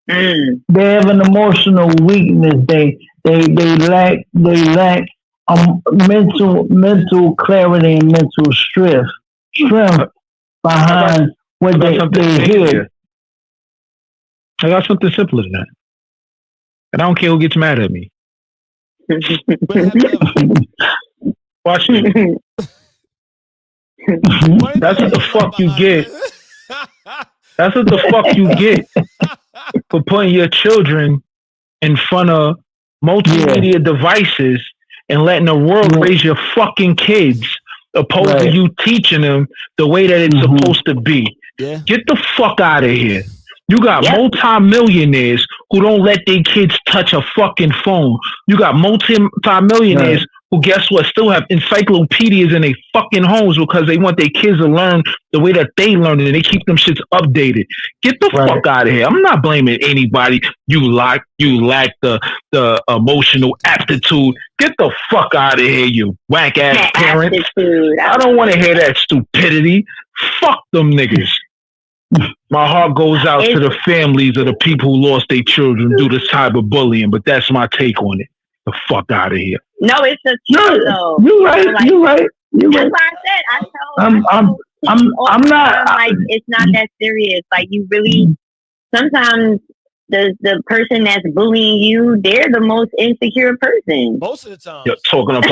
They have an emotional weakness. They lack mental clarity and mental strength behind what they hear. I got something simpler than that. And I don't care who gets mad at me. Watch me. That's what the fuck you get. That's what the fuck you get for putting your children in front of multimedia devices and letting the world raise your fucking kids, opposed to you teaching them the way that it's supposed to be. Yeah. Get the fuck out of here. You got multi-millionaires who don't let their kids touch a fucking phone. You got multi-millionaires who, guess what, still have encyclopedias in their fucking homes because they want their kids to learn the way that they learn it, and they keep them shits updated. Get the fuck out of here. I'm not blaming anybody. You lack the emotional aptitude. Get the fuck out of here, you whack ass parents. I don't want to hear that stupidity. Fuck them niggas. My heart goes out to the families of the people who lost their children due to cyberbullying, but that's my take on it. The fuck out of here. No, it's the truth, though. You're right. That's why I said. I'm not like it's not that serious. Like you really sometimes the person that's bullying you, they're the most insecure person. Most of the time. You're talking about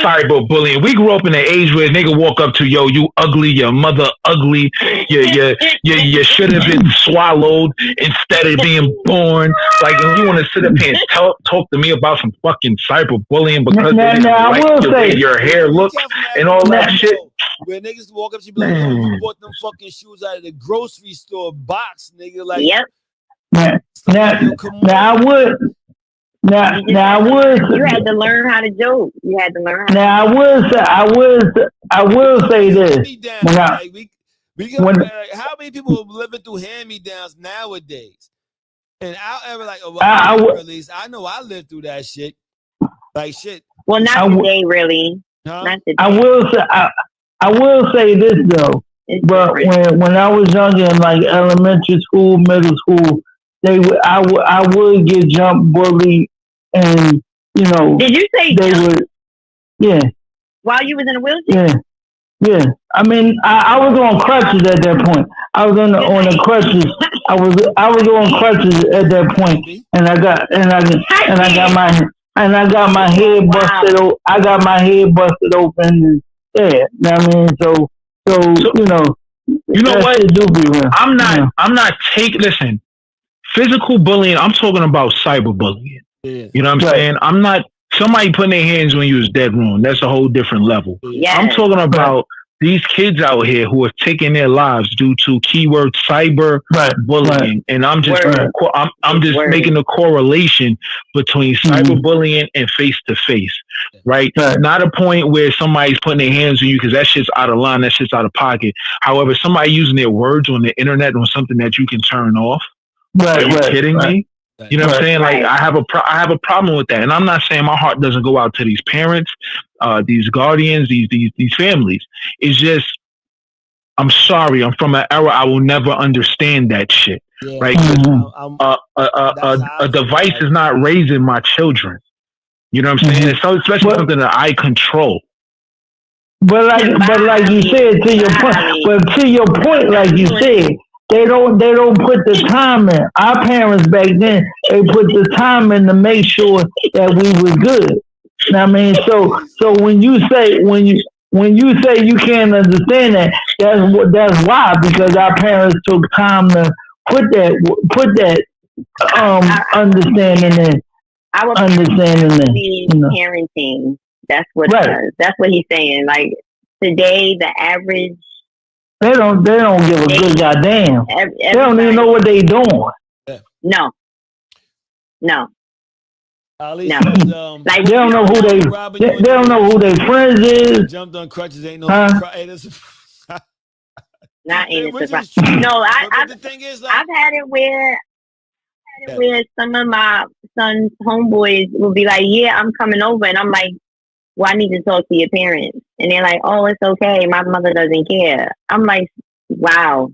cyberbullying. We grew up in an age where a nigga walk up to, yo, you ugly, your mother ugly, you should have been swallowed instead of being born. Like, and you want to sit up here and talk to me about some fucking cyberbullying because the way your hair looks and all that shit. Where niggas walk up to you like, yo, you bought them fucking shoes out of the grocery store box, nigga. Like, yep. Now I would. You had to learn how to joke. You had to learn. Now I will say this. How many people are living through hand-me-downs nowadays? And I'll ever like, at least I know I lived through that shit. Like shit. Well, not today, really. Huh? Not today. I will say this though. But when I was younger in like elementary school, middle school, I would get jump bullied, and Did you say they would? Yeah. While you was in a wheelchair? Yeah. I mean, I was on crutches at that point. I was on the crutches. I was on crutches at that point, and I got my head busted. I got my head busted open. Yeah. I mean, so you know what? Do be real. I'm not taking. Listen. Physical bullying, I'm talking about cyberbullying. Yeah. You know what I'm saying? I'm not somebody putting their hands when you was dead wrong. That's a whole different level. Yes. I'm talking about these kids out here who are taking their lives due to keyword cyber bullying. And I'm just making a correlation between cyberbullying and face to face. Right? Not a point where somebody's putting their hands on you because that shit's out of line, that shit's out of pocket. However, somebody using their words on the internet on something that you can turn off. Are you kidding me? You know what I'm saying? Like I have a problem with that, and I'm not saying my heart doesn't go out to these parents, these guardians, these families. It's just, I'm sorry, I'm from an era I will never understand that shit, right? A device is not raising my children. You know what I'm saying? So especially something that I control. But like you said, to your point, like you said. They don't put the time in. Our parents back then, they put the time in to make sure that we were good. I mean, so when you say you can't understand that, that's why, because our parents took time to put that understanding in. Parenting. That's what it is. That's what he's saying. Like today, the average. They don't give a good goddamn. They don't even know what they doing. No. Like they don't know who they don't know who their friends is. Jumped on crutches, ain't no Not ain't it which surprise. is true. No, But the thing is, like, I've had it where some of my son's homeboys will be like, "Yeah, I'm coming over," and I'm like, "Well, I need to talk to your parents," and they're like, "Oh, it's okay. My mother doesn't care." I'm like, "Wow,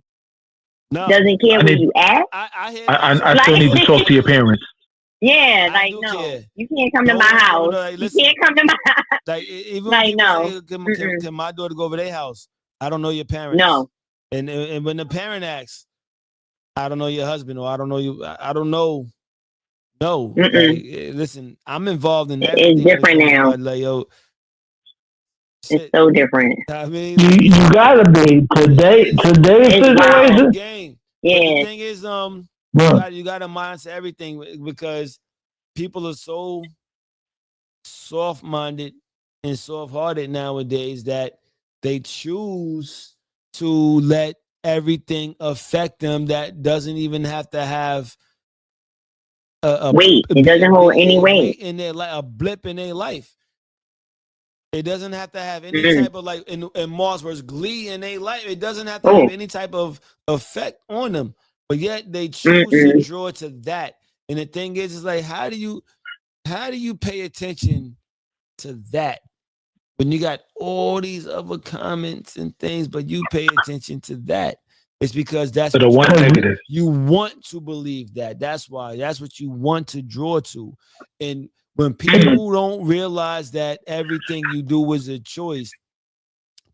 no, doesn't care where you at?" I hear that too. I still need to talk to your parents. Yeah, I like do no, care. you can't come to No, my no, no, house. no. Like, You listen, can't come to my house. like even when Like people no, say, mm-mm. can my daughter go over their house? I don't know your parents. No, And when the parent asks, I don't know your husband, or I don't know you, I don't know. No, like mm-mm. listen, I'm involved in It's everything that's different going now. on. Like yo, It's shit. so different. I mean, You gotta be today's It's wild. situation. game. But the Yeah. thing is, Well, you got to monitor everything because people are so soft-minded and soft-hearted nowadays that they choose to let everything affect them that doesn't even have to have Weight. It doesn't hold any a weight. weight in their life, a blip in their life. It doesn't have to have any Mm. type of like in Mars versus Glee in their life. It doesn't have to have Oh. any type of effect on them. But yet they choose to Mm-mm. draw to that. And the thing is like how do you pay attention to that when you got all these other comments and things, but you pay attention to that? It's because that's To the what one negative. you want to believe that. That's why. That's what you want to draw to. And when people don't realize that everything you do is a choice,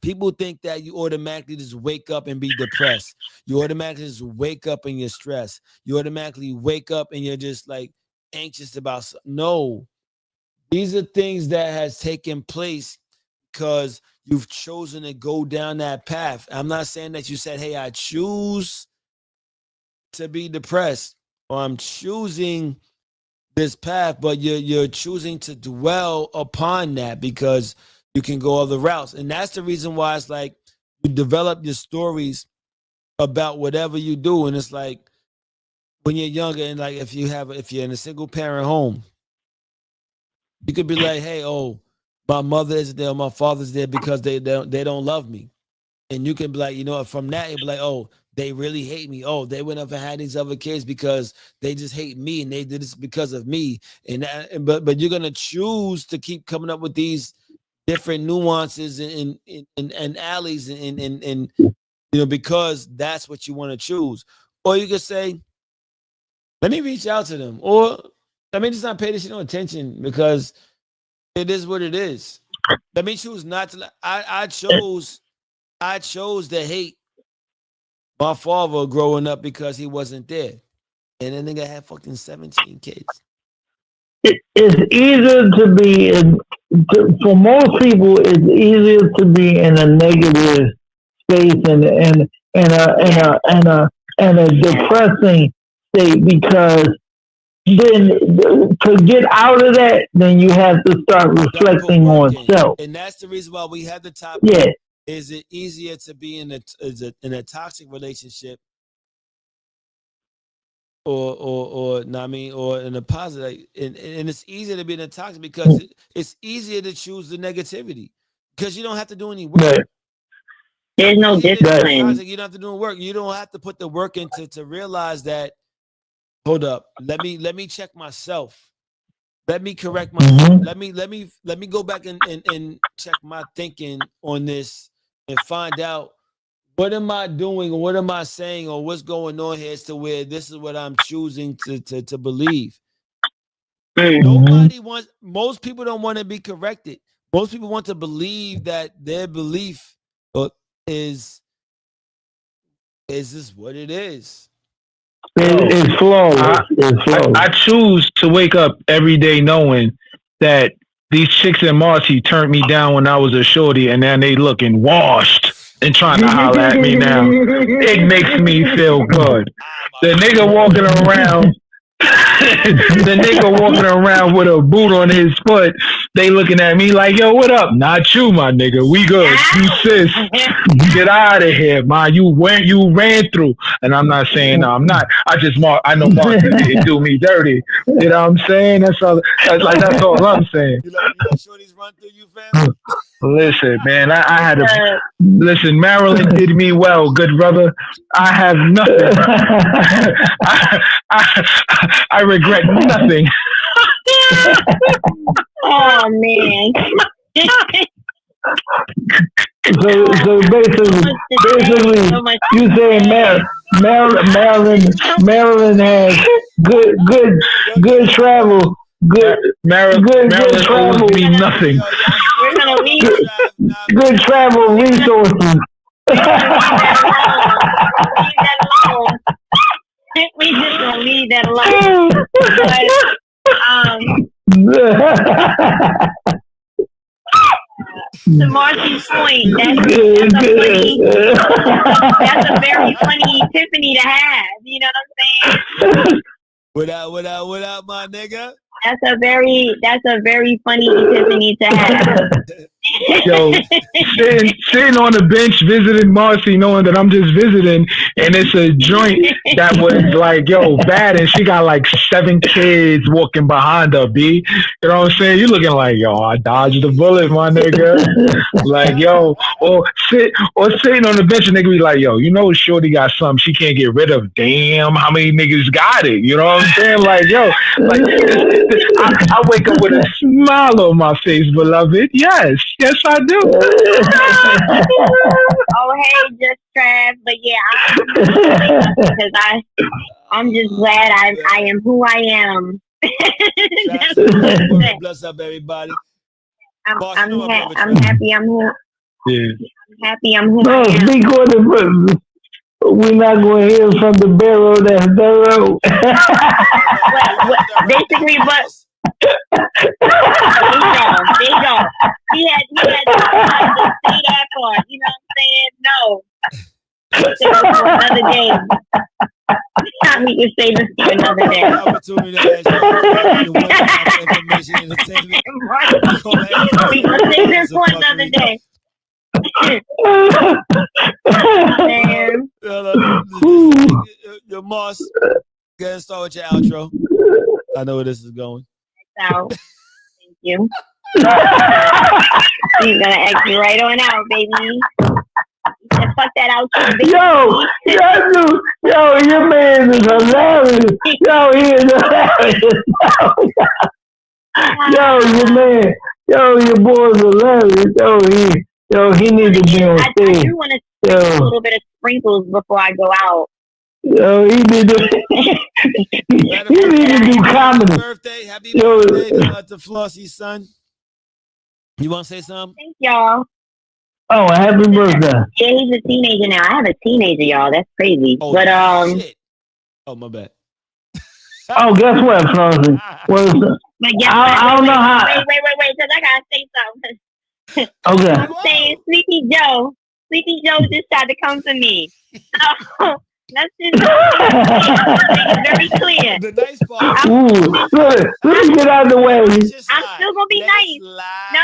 people think that you automatically just wake up and be depressed. You automatically just wake up and you're stressed. You automatically wake up and you're just like anxious about no. These are things that has taken place because you've chosen to go down that path. I'm not saying that you said, "Hey, I choose to be depressed," or "I'm choosing this path," but you're choosing to dwell upon that because you can go other routes. And that's the reason why it's like you develop your stories about whatever you do. And it's like when you're younger and like if you're in a single parent home, you could be like, "Hey, oh, my mother isn't there, or my father's there because they don't love me." And you can be like, from that, you'll be like, "Oh, they really hate me. Oh, they went up and had these other kids because they just hate me and they did this because of me." But you're gonna choose to keep coming up with these different nuances and alleys and because that's what you want to choose. Or you could say, "Let me reach out to them," or let me just not pay this no attention because it is what it is. Let me choose not to. I chose to hate my father growing up because he wasn't there. And then nigga had fucking 17 kids. it's easier to be for most people. It's easier to be in a negative space and a depressing state because then to get out of that, then you have to start Gotta put reflecting work on in. self. And that's the reason why we had the topic. Yeah, Is it easier to be in a toxic relationship or I mean, or in a positive, and it's easier to be in a toxic because it's easier to choose the negativity because you don't have to do any work. right, There's no Easier to choose discipline. toxic, you don't have to do work. You don't have to put the work into to realize that. Hold up, let me check myself. Let me correct myself. hmm Let me go back and check my thinking on this and find out what am I doing or what am I saying or what's going on here as to where this is what I'm choosing to believe. Mm. hmm Most people don't want to be corrected. Most people want to believe that their belief is is this what it is. it's flawless. It's I flawless. choose to wake up every day knowing that these chicks in Marcy turned me down when I was a shorty, and now they looking washed and trying to holler at me now. It makes me feel good. I'm The a nigga walking around, the nigga walking around with a boot on his foot They looking at me like, yo, what up? Not you, my nigga. We good. You sis, get out of here, man. You ran through. And I'm not saying no, I'm not. I know Martin didn't do me dirty. You know what I'm saying? That's all I'm saying. You let shorties run through you, family? Listen, man, I had to listen. Maryland did me well, good brother. I have nothing. I regret nothing. Oh man. So basically, you saying Maryland has good travel, Maryland travel, owes me nothing. We're gonna leave. Good travel resources. Leave that alone. We just gonna leave that alone. To Marcy's point, that's a very funny epiphany to have. You know what I'm saying? What up, my nigga? That's a very funny epiphany to have. Yo, sitting on the bench visiting Marcy, knowing that I'm just visiting, and it's a joint that was like, yo, bad, and she got like 7 kids walking behind her, B. You know what I'm saying? You looking like, yo, I dodged the bullet, my nigga. Like, yo, or sitting on the bench, and nigga be like, yo, you know, Shorty got something she can't get rid of. Damn, how many niggas got it? You know what I'm saying? Like, yo, like I wake up with a smile on my face, beloved. Yes, I do. Oh, hey, just Trav. But yeah, because I'm just glad I am who I am. Bless up, everybody. I'm happy I'm who. Yeah. I'm happy I'm who I am. Speak on it, we're not going to hear from the barrel that's thorough. Basically, but there you go. He had to say that part. You know what I'm saying? No. Save this for another day. We can save this for another day. Opportunity to ask you information entertainment. We can save this for another day. Your Moss, go ahead and start with your outro. I know where this is going. Out. Thank you. He's gonna exit right on out, baby. Fuck that outro, baby. Yo, your man is hilarious. Yo, he is hilarious. Your boy is hilarious. He needs to be on stage. I do want to a little bit of sprinkles before I go out. Yo, he need to do comedy. Happy birthday to Flossie's son. You want to say something? Thank y'all. Oh, happy birthday. Yeah, he's a teenager now. I have a teenager, y'all. That's crazy. Oh, but shit. Oh, my bad. Oh, guess what, Flossie? I don't know how. Wait, because I gotta say something. Okay. I'm saying Sleepy Joe just tried to come to me. So let's just make it very clear. The nice part. Let me get out of the way. I'm still gonna be nice. No,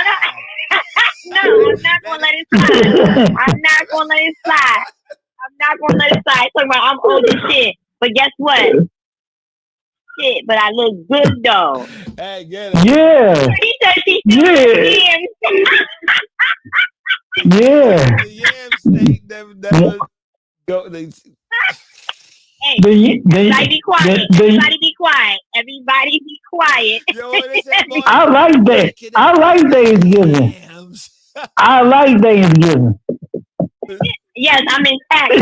I'm not gonna let it slide. I'm not gonna let it slide. Talking about I'm old as shit. But guess what? Shit, but I look good though. Hey, get it. Yeah. He said she still Yeah. The yams ain't never go. Hey, everybody be quiet. Everybody be quiet. Everybody be quiet. Yo, I like that. I like Thanksgiving. I like Thanksgiving. Yes, I'm intact.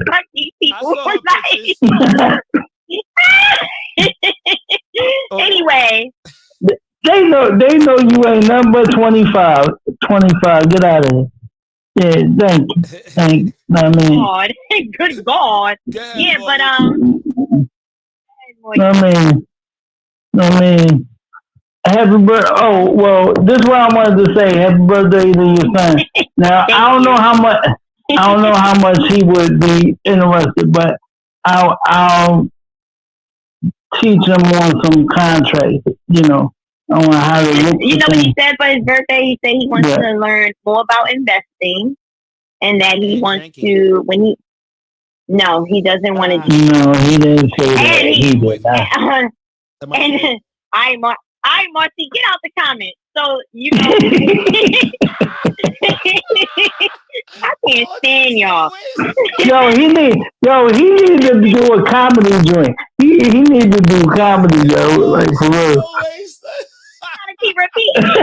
Fuck these people. Anyway. They know you ain't nothing but 25. 25. Get out of here. Yeah, thank you. I mean, God, good God. Yeah, but I mean, happy birthday. Oh, well, this is what I wanted to say. Happy birthday to your son. Now, I don't know how much he would be interested, but I'll teach him on some contracts, on how to look You for know what he things. said for his birthday? He said he wants Yeah. to learn more about investing, and that he And wants drinking. to No, he doesn't want to Ah, drink. No, he didn't say And that. he He I'm did waiting. not. Somebody and said, I Marcy, get out the comments. So you know, I can't "Oh, stand y'all. He need to do a comedy joint. He need to do comedy, yo, like for she real. always Gotta keep repeating it.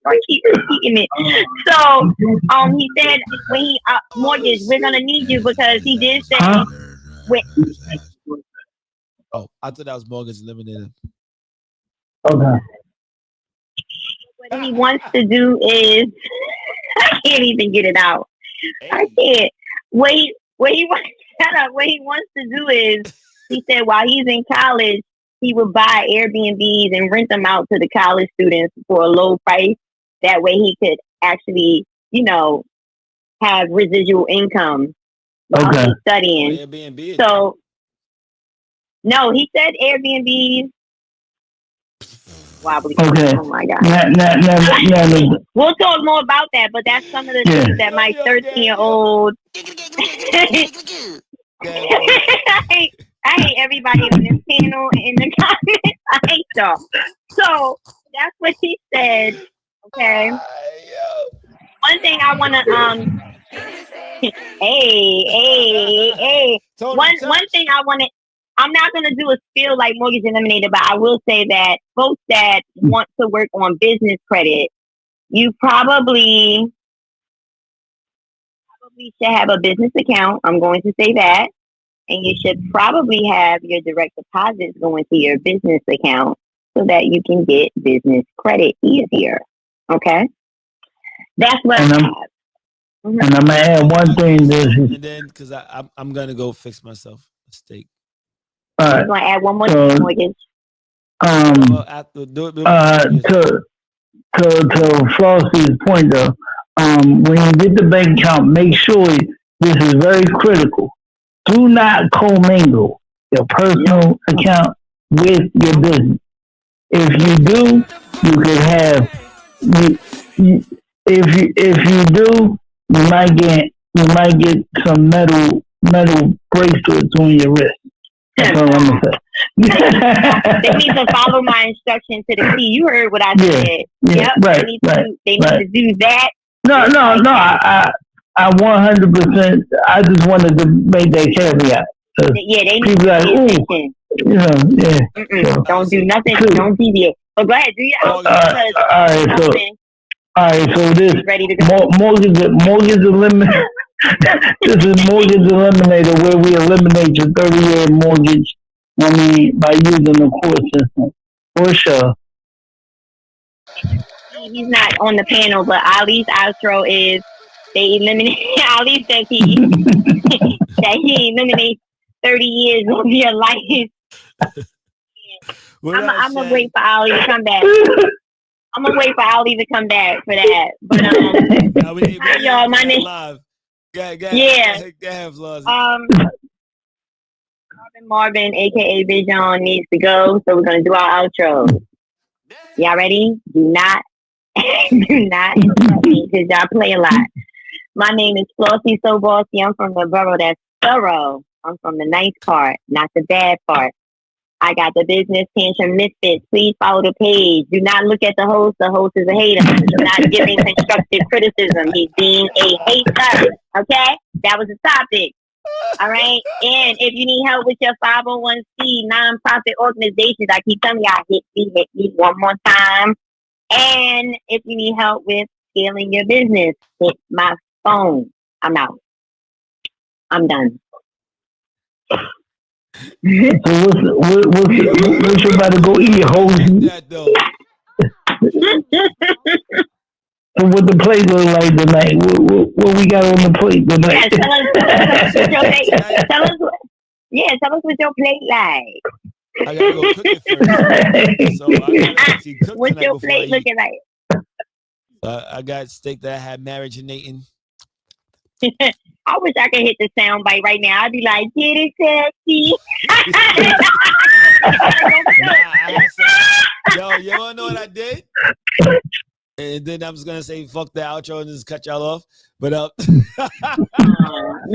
Or keep repeating it. So, he said when he oh mortgage, we're gonna shit. need you because he did Huh? say when Oh, I thought that was Morgan's eliminated. Okay. what he wants to do is I can't even get it out. I Hey. can't. What he wants shut up. What he wants to do is he said while he's in college, he would buy Airbnbs and rent them out to the college students for a low price. That way he could actually, have residual income while Okay. he's Oh, studying. Airbnb. So no, he said Airbnbs. Wobbly. Okay. Oh my god. Now, We'll talk more about that, but that's some of the yeah. things that my 13-year-old I hate everybody on this panel in the comments. I hate y'all. So that's what he said. Okay. One thing I wanna hey. Tony One Touch. thing I wanna I'm not gonna do a spiel like Mortgage Eliminator, but I will say that folks that want to work on business credit, you probably should have a business account. I'm going to say that. And you should probably have your direct deposits going to your business account so that you can get business credit easier. Okay? That's what And I I'm have. and I'm gonna add one thing. And then, because I'm gonna go fix myself a steak. I'm going to add one more so mortgage. Well, after do it before Morgan. to Flossie's point though, when you get the bank account, make sure this is very critical. Do not commingle your personal account with your business. If you do, you could have if you do, you might get some metal bracelets on your wrist. That's all I'm gonna say. They need to follow my instructions to the T. You heard what I said. Yeah, Yep. right, They need to do that. No. I 100%. I just wanted to make that caveat. Yeah, they need People to like, pay attention. yeah. So, Don't do nothing. Don't deviate. But go ahead, do your outro because all right. So this ready to go. mortgage eliminate. This is mortgage eliminator where we eliminate your 30-year mortgage. By using the court system. For sure. He's not on the panel, but Ali's outro is they eliminate. Ali says that he eliminates 30 years of your life. I'm gonna wait for Ali to come back. I'm gonna wait for Ali to come back for that. But y'all, my name. Live. Yeah. Marvin, aka Vision, needs to go, so we're gonna do our outro. Y'all ready? Do not interrupt me because y'all play a lot. My name is Flossie So Bossy. I'm from the borough that's thorough. I'm from the nice part, not the bad part. I got the business tantrum misfits. Please follow the page. Do not look at the host. The host is a hater. He's not giving constructive criticism. He's being a hater. Okay? That was the topic. All right. And if you need help with your 501c nonprofit organizations, I keep telling y'all, hit me one more time. And if you need help with scaling your business, hit my phone. I'm out. I'm done. So what's you about to go eat, hoes? So what the plate look like tonight? What we got on the plate tonight? Tell us what your plate like. I gotta go cook it first. So I gotta actually cook What's tonight your before plate looking like? I got steak that I had marinating I wish I could hit the sound bite right now. I'd be like, get it sexy. Yo, you wanna know what I did? And then I'm just gonna say fuck the outro and just cut y'all off. But You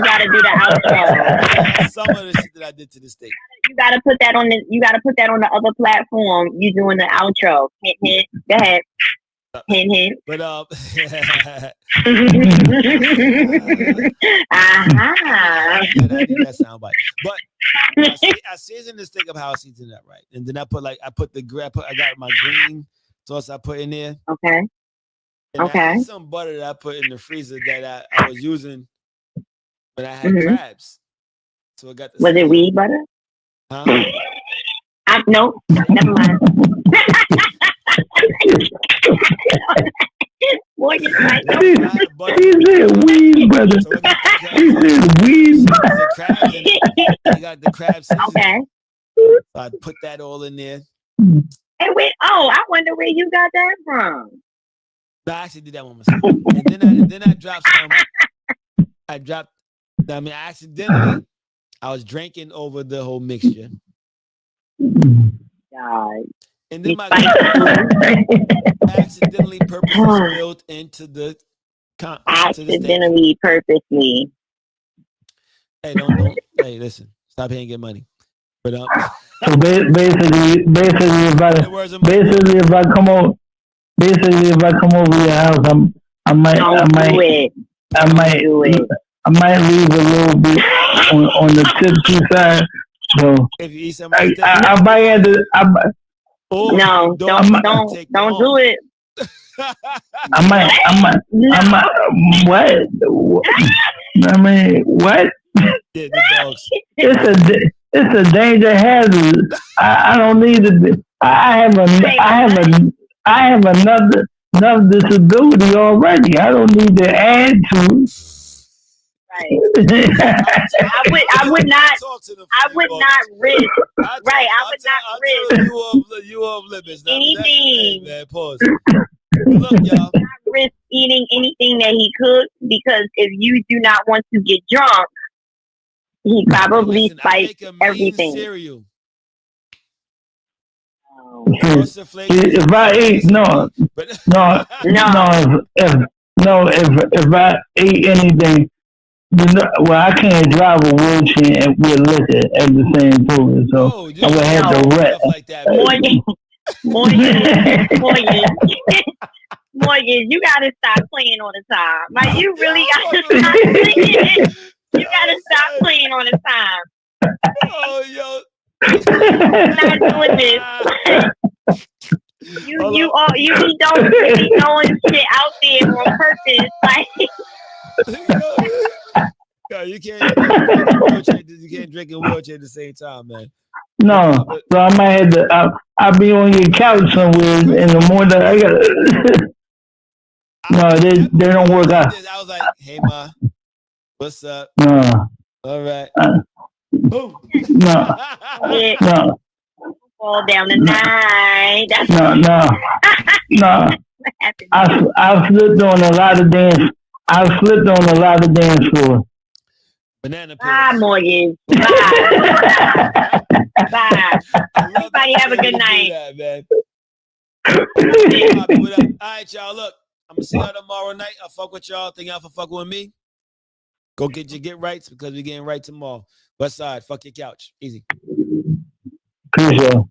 gotta do the outro. Some of the shit that I did to this thing. You gotta put that on the other platform. You doing the outro. Hint, hint. Go ahead. Hint, hint. But uh-huh. I need that sound bite. But I seasoned this thing of how I seasoned that right, and then I got my green sauce I put in there. Okay. And I had some butter that I put in the freezer that I was using when I had crabs. So I got the. Was it weed butter? Huh? Nope. Never mind. Boy, you like he said weed butter. He said weed butter. I got the crab seasoning. Okay. So I put that all in there. Hey, wait. Oh, I wonder where you got that from. No, I actually did that one myself. And then I dropped some. Accidentally, I was drinking over the whole mixture. God. And then my accidentally purposely spilled into the purposely. Hey, don't. Hey, listen. Stop here and get money. But so basically, if I come over your house, I might leave a little bit on the tipsy side. So if you eat some, I might have to. No, don't do it. I might. What? I mean, what? Yeah, the dogs. It's a danger hazard. I don't need to. I have enough disability already. I don't need to add to. Right. I would not risk. Right. I would not risk. You off limits. Anything. Man, pause. Look, y'all. Not risk eating anything that he cooks because if you do not want to get drunk, he probably spikes everything. Cereal. If I ate if I ate anything, I can't drive a wheelchair with liquor at the same time, so I would have to rest. Like Morgan, you gotta stop playing all the time. Like you really gotta stop playing. You gotta stop playing all the time. Oh, yo. I'm not doing this. You be throwing shit out there on purpose, like. No, you can't drink a wheelchair at the same time, man. No, so I might have to. I'll be on your couch somewhere in the morning. I got. No, they don't work out. I was like, hey ma, what's up? No. All right. No. Fall down the night. No. I slipped on a lot of dance. I slipped on a lot of dance floors. Banana peels. Bye, Morgan. Bye. Bye. Everybody have a good night. All right, y'all. Look, I'm gonna see y'all tomorrow night. I fuck with y'all. Think y'all for fucking with me. Go get your get rights because we getting right tomorrow. West side, fuck your couch. Easy. Peace, y'all.